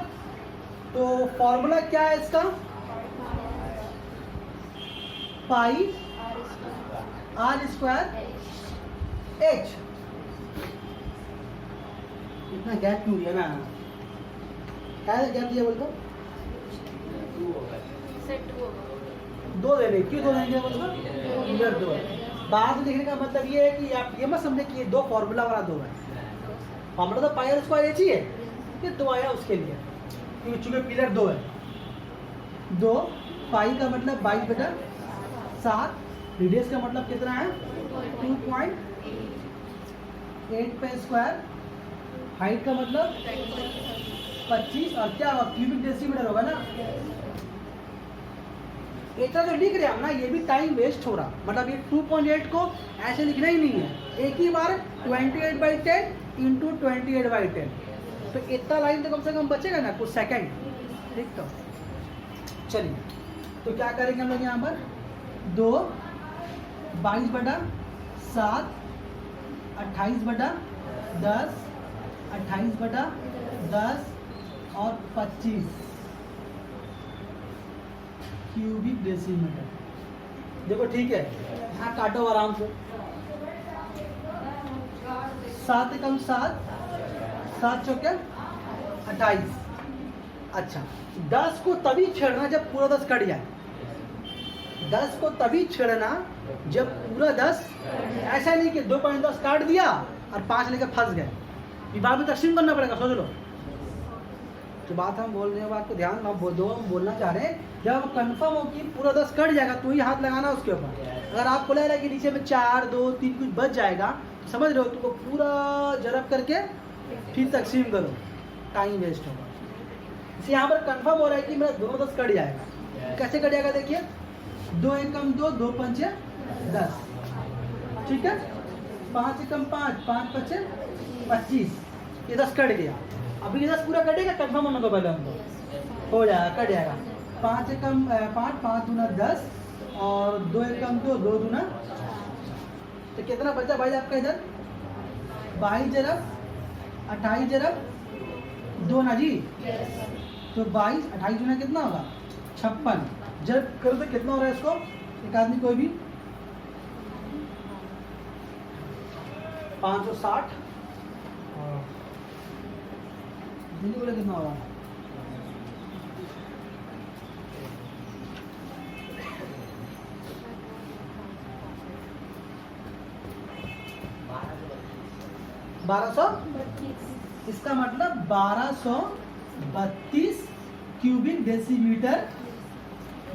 तो फॉर्मूला क्या है इसका, पाई आर स्क्वायर एच। इतना गैप क्यों दिया ना, क्या गैप दिया बोलते, दो देने, क्यों दो देंगे मतलब, इधर दो। बात लिखने का मतलब ये है कि आप ये मत समझे कि ये दो फॉर्मूला वाला दो है, फॉर्मूला तो पाई आर स्क्वायर एच ही है, ये दो आया उसके लिए, क्योंकि चूंकि पिलर दो है। दो पाई का मतलब 22/7, रेडियस का मतलब कितना है 2.8 पे स्क्वायर, हाइट का मतलब 25, और क्या होगा क्यूबिक डेसीमीटर होगा ना। इतना तो लिख रहे हम ना, ये भी टाइम वेस्ट हो रहा, मतलब ये 2.8 को ऐसे लिखना ही नहीं है, एक ही बार 28/10 इंटू 28/10, तो इतना लाइन तो कम से कम बचेगा ना कुछ सेकंड। ठीक, तो चलिए तो क्या करेंगे हम लोग यहाँ पर, 2 22/7 28/10 28/10 और 25 क्यूबिक डेसीमीटर। देखो ठीक है, यहाँ काटो आराम से, 7 कम 7, 7 चौके 28। अच्छा, 10 को तभी छेड़ना जब पूरा 10 कट जाए, 10 को तभी छेड़ना जब पूरा 10, ऐसा नहीं कि 2.10 काट दिया और 5 लेकर फंस गए, विभाग में तकसीम करना पड़ेगा, सोच लो। तो बात हम बोल रहे हैं, बात को ध्यान हम बोलना चाह रहे हैं, जब कंफर्म हो कि पूरा 10 कट जाएगा तो ही हाथ लगाना उसके ऊपर। अगर आपको लग रहा है कि नीचे में 4 2 3 कुछ बच जाएगा, तो समझ रहे हो, तुमको पूरा जरब करके फिर तकसीम करो, टाइम वेस्ट होगा। इसे यहाँ पर कंफर्म हो रहा है कि मेरा दोनों 10 कट जाएगा। कैसे कट जाएगा देखिए, 2 एकम 2, 2 पंचे 10, ठीक है, 5 एकम 5, 5 पंचे 25, ये 10 कट गया। अभी ये 10 पूरा कटेगा, कंफर्म होने को पहले हमको हो जाएगा, कट जाएगा। 5 एकम 5, 5 दूना 10 और 2 एकम 2, 2 दूना, तो कितना बचा भाई आपका इधर, 22 जरब 28 जरब 2 ना जी, तो 22 28 दूना कितना होगा 56, जब करो तो कितना हो रहा है इसको, एक आदमी कोई भी 560, बोले कितना होगा, इसका मतलब 1232 क्यूबिक डेसीमीटर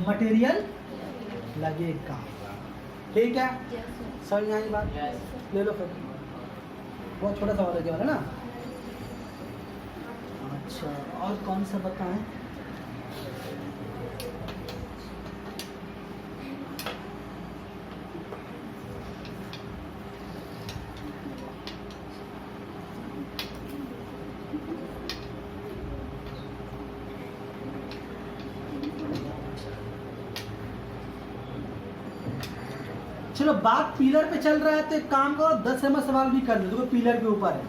मटेरियल लगेगा। ठीक है, समझ में आई बात, ले लो फिर, बहुत छोटा सवाल है ना। अच्छा, और कौन सा बताएं, चलो बात पिलर पे चल रहा है तो एक काम करो, 10 नंबर सवाल भी कर लो, देखो पिलर के ऊपर है।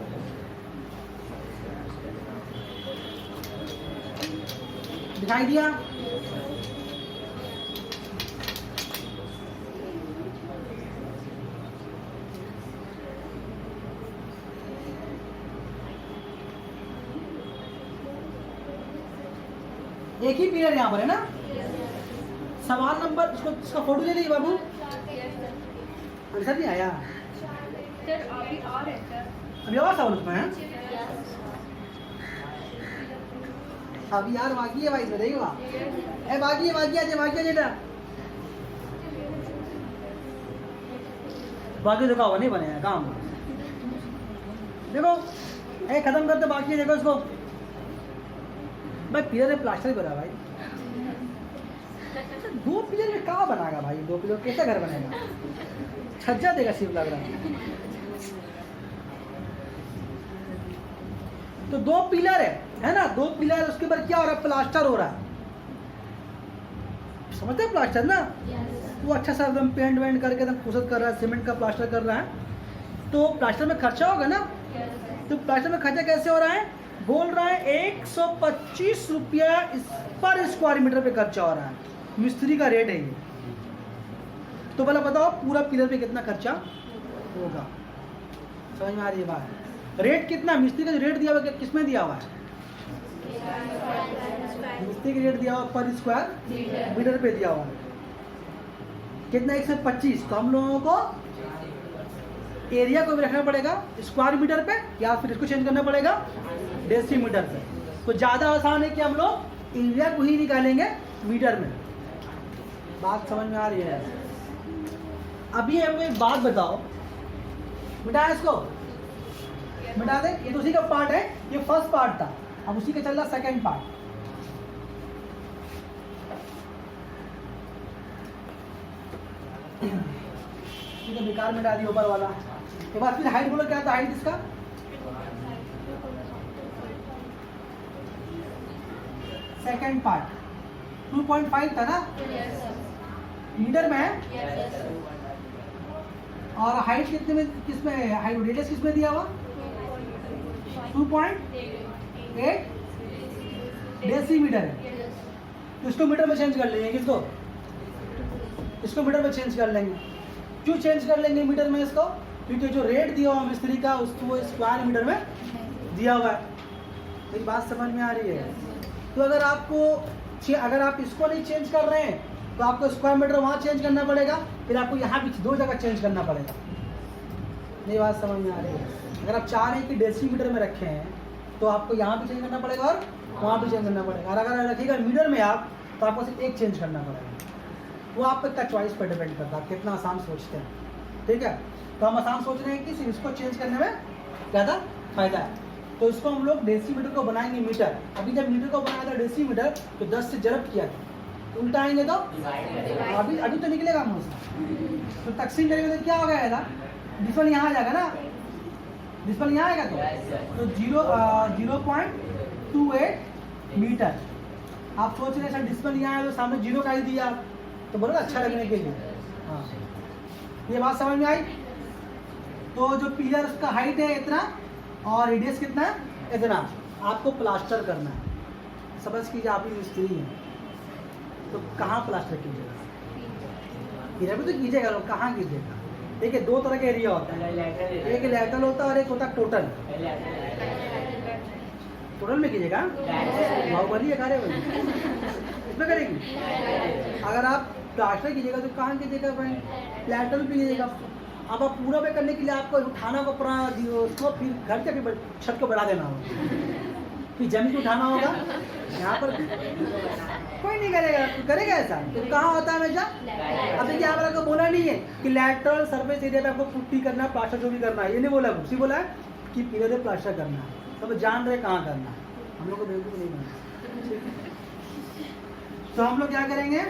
दिखाई दिया, एक ही पिलर यहाँ पर है ना। सवाल नंबर, इसका फोटो ले लीजिए बाबू, आंसर नहीं आया सर, अभी और है सर, अभी और सवाल उसमें है, अभी यार बाकी है भाई, इसमें देखो ए बाकी है, बाकी है बाकी देखा हुआ नहीं बनेगा काम, देखो ए खत्म करते, बाकी है देखो इसको भाई, पिलर में प्लास्टर करा भाई, 2 पिलर में कहाँ बनाएगा भाई, 2 पिलर कैसा घर बनेगा, छज्जा देगा सिर्फ लग रहा है। तो 2 पिलर है ना, 2 पिलर, उसके ऊपर क्या हो रहा है, प्लास्टर हो रहा है, समझते हैं प्लास्टर ना, वो अच्छा सा एकदम पेंट वेंट करके एकदम खूबसूरत कर रहा है, सीमेंट का प्लास्टर कर रहा है, तो प्लास्टर में खर्चा होगा ना। तो प्लास्टर में खर्चा कैसे हो रहा है, बोल रहा है 125 रुपया पर स्क्वायर मीटर पे खर्चा हो रहा है, मिस्त्री का रेट है ये। तो भला बताओ पूरा पिलर पे कितना खर्चा होगा? समझ में आ रही है बात? रेट कितना मिस्त्री का जो रेट दिया हुआ है किसमें दिया हुआ है? मिस्त्री का रेट दिया हुआ पर स्क्वायर मीटर पे दिया हुआ है कितना? 125। तो हम लोगों को एरिया को भी रखना पड़ेगा स्क्वायर मीटर पे या फिर इसको चेंज करना पड़ेगा डेसीमीटर पे। तो ज़्यादा आसान है कि हम लोग एरिया को ही निकालेंगे मीटर में। बात समझ में आ रही है? अभी हमको एक बात बताओ, मिटा इसको, मिटा दे। ये तो उसी का पार्ट है, ये फर्स्ट पार्ट था, अब उसी का चल रहा सेकेंड पार्ट। ये तो बेकार मिटा दी ऊपर वाला। एक बार फिर हाइट बोलो, क्या था हाइट इसका? सेकेंड पार्ट 2.5 था ना मीटर में है। और हाइट कितने में, किसमें हाइट रेडियस किसमें दिया हुआ? 2.8 डेसीमीटर है। तो इसको मीटर में चेंज कर लेंगे, किसको? इसको मीटर में चेंज कर लेंगे। क्यों चेंज कर लेंगे मीटर में इसको? क्योंकि जो रेट दिया हुआ मिस्त्री का उसको स्क्वायर मीटर में दिया हुआ है। मेरी बात समझ में आ रही है? तो अगर आप इसको नहीं चेंज कर रहे हैं तो आपको स्क्वायर मीटर वहाँ चेंज करना पड़ेगा, फिर आपको यहाँ भी 2 जगह चेंज करना पड़ेगा। मेरी बात समझ में आ रही है? अगर आप चाह रहे हैं कि डेसीमीटर में रखे हैं तो आपको यहाँ भी चेंज करना पड़ेगा और वहाँ भी चेंज करना पड़ेगा। और अगर रखिएगा मीटर में आप तो आपको सिर्फ एक चेंज करना पड़ेगा। वो आपका चॉइस पर डिपेंड करता है, आप कितना आसान सोचते हैं। ठीक है, तो हम आसान सोच रहे हैं कि सिर्फ इसको चेंज करने में ज़्यादा फायदा है। तो इसको हम लोग डेसीमीटर को बनाएंगे मीटर। अभी जब मीटर को बनाया था डेसीमीटर तो 10 से जरब किया था, उल्टा आएंगे तो अभी तो निकलेगा मुँह से। तो तकसीम करेंगे तो क्या हो गया था? डिस्पल यहाँ आ जाएगा ना, डिस्पल यहाँ आएगा तो 0.28 मीटर। आप सोच रहे हैं सर डिस्पल यहाँ है तो सामने 0 का ही दिया, तो बोलो अच्छा लगने के लिए। हाँ, ये बात समझ में आई? तो जो पिलर का हाइट है इतना और रेडियस कितना है इतना, आपको प्लास्टर करना है। समझ कीजिए आप ही मिस्त्री हैं तो कहाँ प्लास्टर कीजिएगा? पिलर भी तो कीजिएगा, लोग कहाँ कीजिएगा? देखिए 2 तरह के एरिया होता है, एक लैटरल होता है और एक होता है टोटल। टोटल में कीजिएगा, बाहुबली है कार्य इसमें करेंगे। अगर आप प्लास्टर कीजिएगा तो कहाँ कीजिएगा भाई? लैटरल भी कीजिएगा। अब आप पूरा पे करने के लिए आपको उठाना को पूरा उसको फिर घर के फिर छत को बढ़ा देना होगा, फिर जमीन को उठाना होगा। यहाँ पर कोई नहीं करेगा, करेगा ऐसा? तो कहाँ होता है हमेशा? अब देखिए यहाँ पर आपको बोला नहीं है कि लैटरल सरफेस एरिया पे आपको पुट्टी करना है, प्लास्टर जो भी करना है, ये नहीं बोला। उसी बोला है कि पिलर पे प्लास्टर करना है। सब जान रहे कहाँ करना है, हम लोग को बेवकूफ़ नहीं बनना। तो हम लोग क्या करेंगे,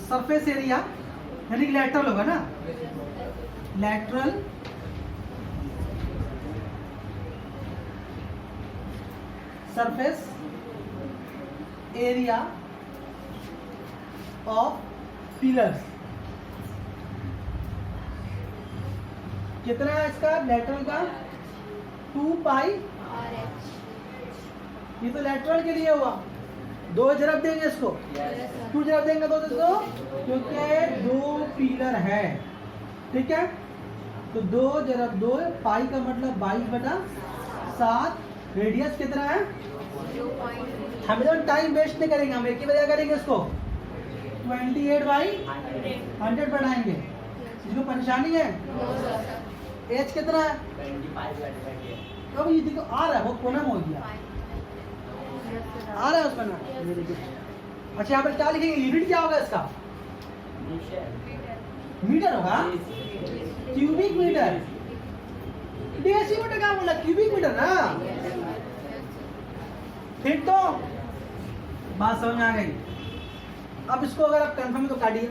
सरफेस एरिया यानी कि लैटरल होगा ना, lateral surface area of pillars कितना है इसका? लैटरल का 2 पाई। ये तो लैटरल के लिए हुआ। 2 जरब देंगे इसको, 2 जरब देंगे तो दोस्तों क्योंकि 2 पिलर है। ठीक है, तो 2 जरब 2 पाई का मतलब 22/7। रेडियस कितना है? हम तो टाइम वेस्ट नहीं करेंगे, हम एक ही वजह करेंगे इसको 28/100 बढ़ाएंगे। इसको परेशानी है? एच कितना है? अब ये देखो आ रहा है, बहुत कोना में हो गया, आ रहा है उसका ना। अच्छा यहाँ पर क्या लिखेंगे? यूनिट क्या होगा इसका? मीटर होगा, क्यूबिक मीटर। डेसीमीटर क्या बोला? क्यूबिक मीटर ना। ठीक, तो बात समझ में आ गई। अब इसको अगर आप कंफर्म तो काटिए,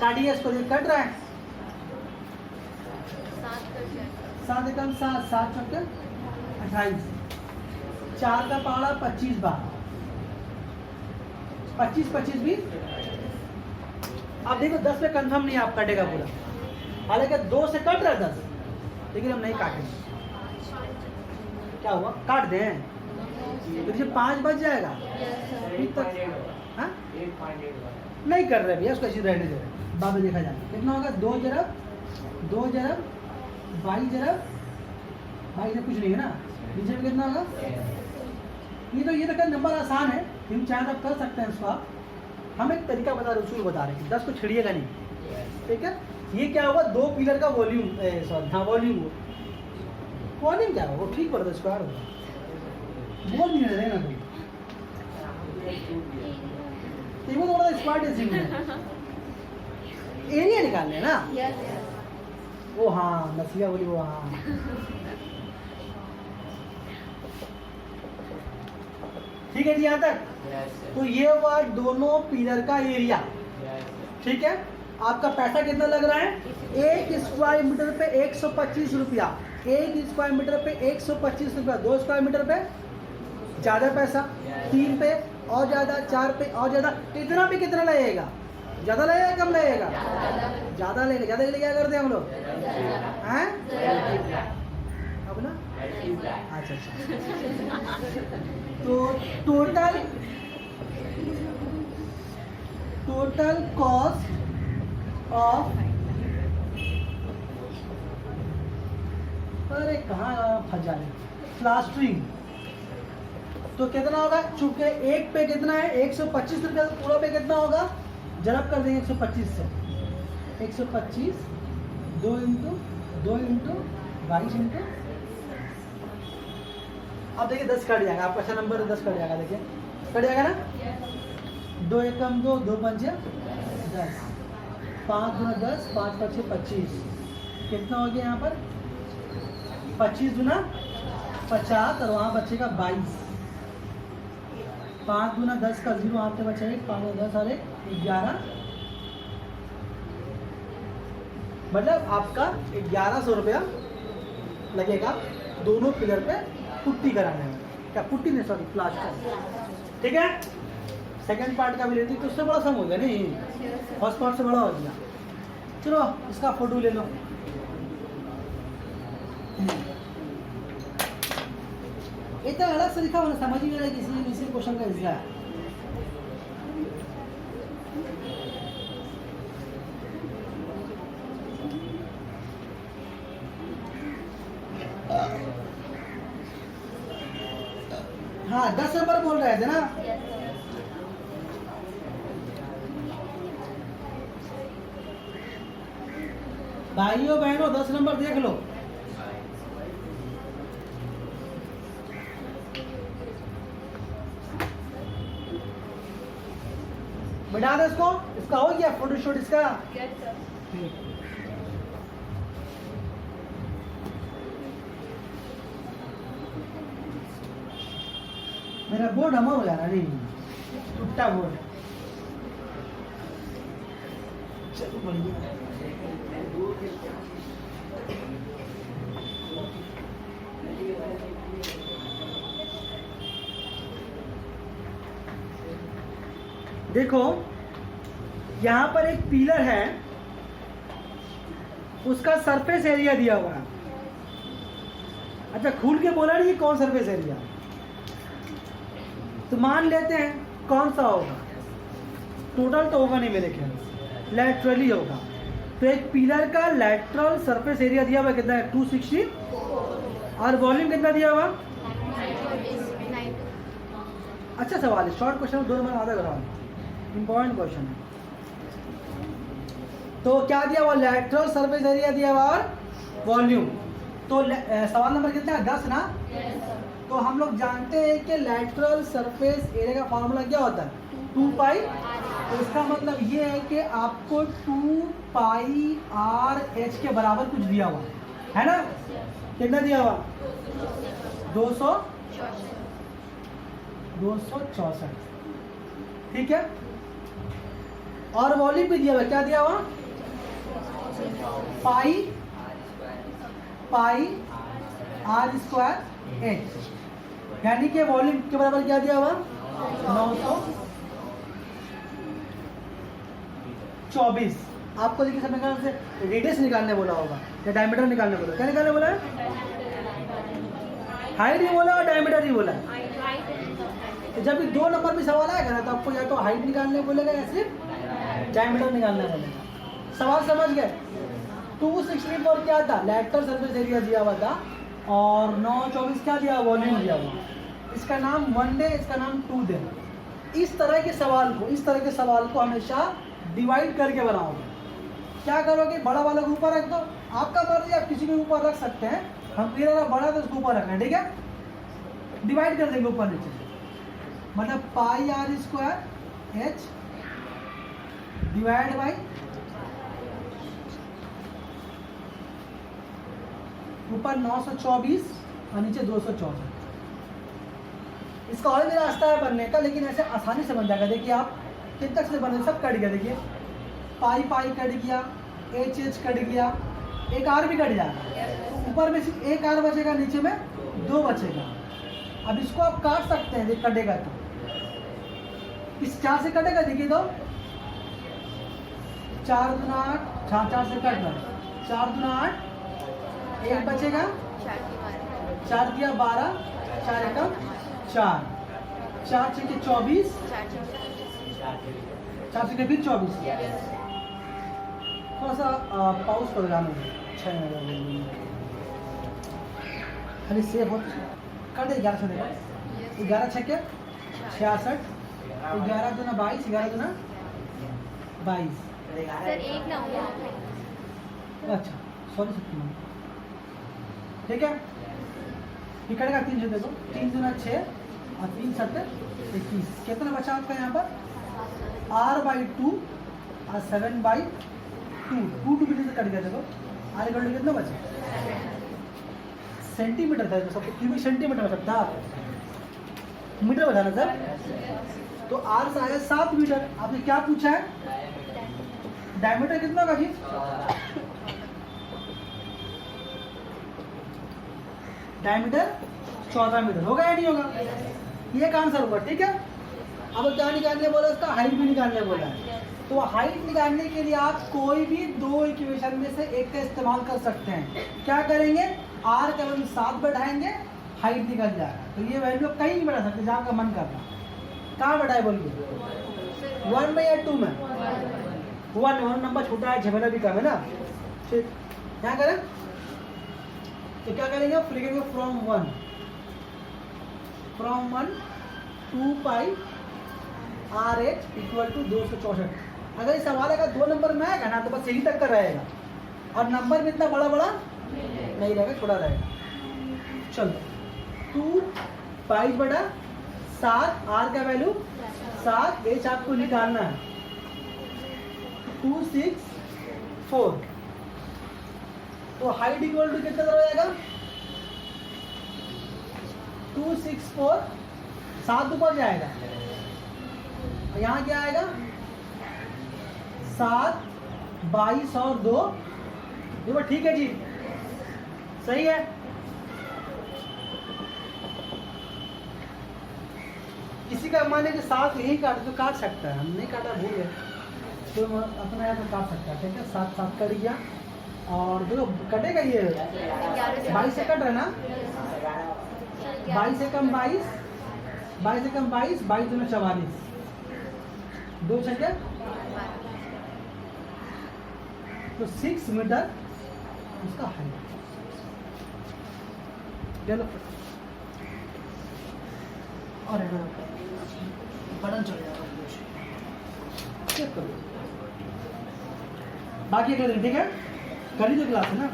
काटिए इसको। कट रहा है 7 एकम 7 7 चौके 28, 4 का पहाड़ा 25 बार 25 25 20। अब देखो 10 पे कंफर्म नहीं आप कटेगा पूरा, हालांकि 2 से कट रहा है 10, लेकिन हम नहीं काटेंगे। क्या हुआ, काट दें तो ये 5 बच जाएगा। Yes sir. ठीक तक हाँ नहीं कर रहे भैया, उसको ऐसे रहने दे रहे, बाद में देखा जाएगा। कितना होगा, 2 जरब 22 जब कुछ नहीं है ना, नीचे में कितना होगा। ये तो नंबर आसान है, हम चाहे तो आप कर सकते हैं इसको। आप हम एक तरीका बता रहे, उसूल बता रहे हैं कि 10 को छिड़िएगा नहीं, ठीक है। ये क्या होगा, 2 पिलर का वॉल्यूम, सॉरी हाँ वॉल्यूम क्या होगा, वो ठीक पड़ता है, स्क्वायर होगा, बोल नहीं रहे ना कोई, वो थोड़ा स्क्वायर डेसिमल है। एरिया निकालने है ना, यस यस। वो हाँ नसिया बोली, वो हाँ ठीक है जी यहाँ तक। तो ये हुआ दोनों पिलर का एरिया, ठीक है। आपका पैसा कितना लग रहा है, 1 स्क्वायर मीटर पे 125 रुपया, 1 स्क्वायर मीटर पे 125 रुपया, 2 स्क्वायर मीटर पे ज़्यादा पैसा, 3 पे और ज़्यादा, 4 पे और ज़्यादा, इतना पे कितना लगेगा, ज़्यादा लगेगा कम लगेगा, ज़्यादा लगेगा। ज़्यादा के लिए क्या करते हैं हम लोग, हैं अब ना, अच्छा। तो टोटल कॉस्ट ऑफ, अरे कहाँ फंस जा रहे, प्लास्टरिंग, तो कितना होगा, चूंकि एक पे कितना है 125 रुपया, तो पूरा पे कितना होगा, जरब कर देंगे 125 से, 125 2 इंटू 22 इंटू, अब देखिए 10 कट जाएगा, आपका अच्छा नंबर 10 कट जाएगा, देखिए कट जाएगा ना, 2 एकम 2, 2 पंचे 10, 5 दूना 10, 5 पचे 25, कितना हो गया यहाँ पर 25 दूना 50, और वहाँ बचेगा 22, 5 दूना 10 का 0 वहाँ पे बचेगा 5 10 और 11, मतलब आपका 1100 रुपया लगेगा दोनों पिलर पे पुट्टी कराने में, क्या पुट्टी नहीं सॉरी प्लास्टर, ठीक है। सेकंड पार्ट का भी लेती तो उससे बड़ा सम हो गया नहीं, फर्स्ट पार्ट से बड़ा हो गया। चलो इसका फोटो ले लो, इतना अलग से लिखा होना समझ ही नहीं रहा किसी क्वेश्चन का हिस्सा है। हाँ 10 नंबर बोल रहे थे ना, भाइयों बहनों 10 नंबर देख लो। मिटा दो इसको, इसका हो गया फोटोशूट इसका। Yes sir. मेरा बोर्ड अमर हो जा रहा नहीं, टूटा बोर्ड। चलो बढ़िया, देखो यहाँ पर एक पिलर है, उसका सरफेस एरिया दिया हुआ है। अच्छा खुल के बोला नहीं कौन सरफेस एरिया, तो मान लेते हैं कौन सा होगा, टोटल तो होगा नहीं मेरे ख्याल से, लैटरली होगा। तो एक पिलर का लैटरल सरफेस एरिया दिया हुआ कितना है 260, और वॉल्यूम कितना दिया हुआ। अच्छा सवाल है, शॉर्ट क्वेश्चन 2 नंबर आधा करा, इंपॉर्टेंट क्वेश्चन है। तो क्या दिया हुआ, लैटरल सरफेस एरिया दिया हुआ और वॉल्यूम। तो सवाल नंबर कितना है 10 ना। तो हम लोग जानते हैं कि लैटरल सरफेस एरिया का फॉर्मूला क्या होता है 2 पाई। तो इसका मतलब ये है कि आपको 2 पाई आर एच के बराबर कुछ दिया हुआ है ना। कितना दिया हुआ 264, ठीक है। और वॉल्यूम भी दिया हुआ, क्या दिया हुआ पाई आर स्क्वायर एच, यानी कि वॉल्यूम के बराबर क्या दिया हुआ 924। आपको देखिए समीकरण से रेडियस निकालने बोला होगा या डायमीटर निकालने बोला, क्या निकालने बोला है हाइट ही बोला और डायमीटर ही बोला। हाइट तो जब भी 2 नंबर में सवाल आएगा ना तो आपको या तो हाइट निकालने बोलेगा या सिर्फ डायमीटर निकालना बोलेगा। सवाल समझ गए? 264 क्या था? लैटरल सरफेस एरिया दिया हुआ था और 924 क्या दिया? वॉल्यूम दिया हुआ। इसका नाम 1 डे, इसका नाम 2 डे। इस तरह के सवाल को हमेशा डिवाइड करके बनाओगे। क्या करोगे? बड़ा वाला को ऊपर रख दो, आपका मर्जी, आप किसी के ऊपर रख सकते हैं। हम मेरा बड़ा तो उसको ऊपर रखना है, ठीक है? डिवाइड कर देंगे ऊपर नीचे, मतलब pi r square h divide by ऊपर 924 और नीचे 264। इसका और भी रास्ता है बनने का, लेकिन ऐसे आसानी से बन जाएगा। देखिए आप किन तक से बने, सब कट गया। देखिए पाई पाई कट गया, एच एच कट गया, एक आर भी कट जाएगा। तो ऊपर में सिर्फ एक आर बचेगा, नीचे में 2 बचेगा। अब इसको आप काट सकते हैं, देख कटेगा तो इस 4 से कटेगा। देखिए तो 4 दूना 8, 4 से कट रहा, 4 दूना 8, एक बचेगा, 4 दिया 12, 4 एकम 4, 4 छके 24, 4 छके फिर 24। थोड़ा सा पाउस कर गाने खाली सेव हो कर दे। 11 से देखो, 11 छके 66, 11 दूना 22, 11 दूना 22। सर एक ना हुआ। अच्छा सॉरी सर, ठीक है? ये कटेगा 3 से देखो, 3 दूना 6 और 3 7 21। कितना बचा आपका यहाँ पर? r/2 और 7/2, 2 से कट गया। देखो r इक्वल टू कितना बचा? सेंटीमीटर था, तो सबको क्यूबिक सेंटीमीटर मतलब था, मीटर बचा ना सर। तो r से आया 7 मीटर। आपने क्या पूछा है? डायमीटर कितना होगा जी? डायमीटर 14 मीटर होगा या नहीं होगा? ये एक आंसर होगा, ठीक है? अब क्या निकालने बोला? उसका हाइट भी निकालने बोला है। तो हाइट निकालने के लिए आप कोई भी 2 इक्वेशन में से एक का इस्तेमाल कर सकते हैं। क्या करेंगे? r का वैल्यू 7 बैठाएंगे, हाइट निकल जाएगा। तो ये वैल्यू कहीं नहीं बैठा सकते, जहाँ का मन कर रहा। कहाँ बैठाए बोलिए? 1 में या 2 में? 1 नंबर छोटा है, झमेला भी कम है ना। ठीक, क्या करें? तो क्या करेंगे? लिखेंगे from 1 2 pi RH equal to 264। अगर इस सवाल का 2 नंबर में आएगा ना तो बस यही तक का रहेगा, और नंबर में इतना बड़ा बड़ा नहीं रहेगा, छोटा रहेगा। चलो 2 पाई बड़ा 7, R का वैल्यू 7, H आपको निकालना है 264। तो हाइट इक्वल टू कितना हो जाएगा? 264, 7 ऊपर जाएगा, यहाँ क्या आएगा? 7, 22 और 2। देखो ठीक है जी, सही है। किसी का मान है कि 7 यही काट तो काट सकता है, हम नहीं काटा, भूल गए, तो अपना यहाँ तो काट सकता है। ठीक है, 7 7 कट गया, और देखो कटेगा ये 22 से कट रहा है ना। 22 से कम 22, 22 से कम 22, 22 दूना 44, 2 छक्के तो 6 मीटर उसका हाइट। चलो और बटन चल जाएगा, चेक करो। बाकी कर, ठीक है? कल ही तो क्लास है ना।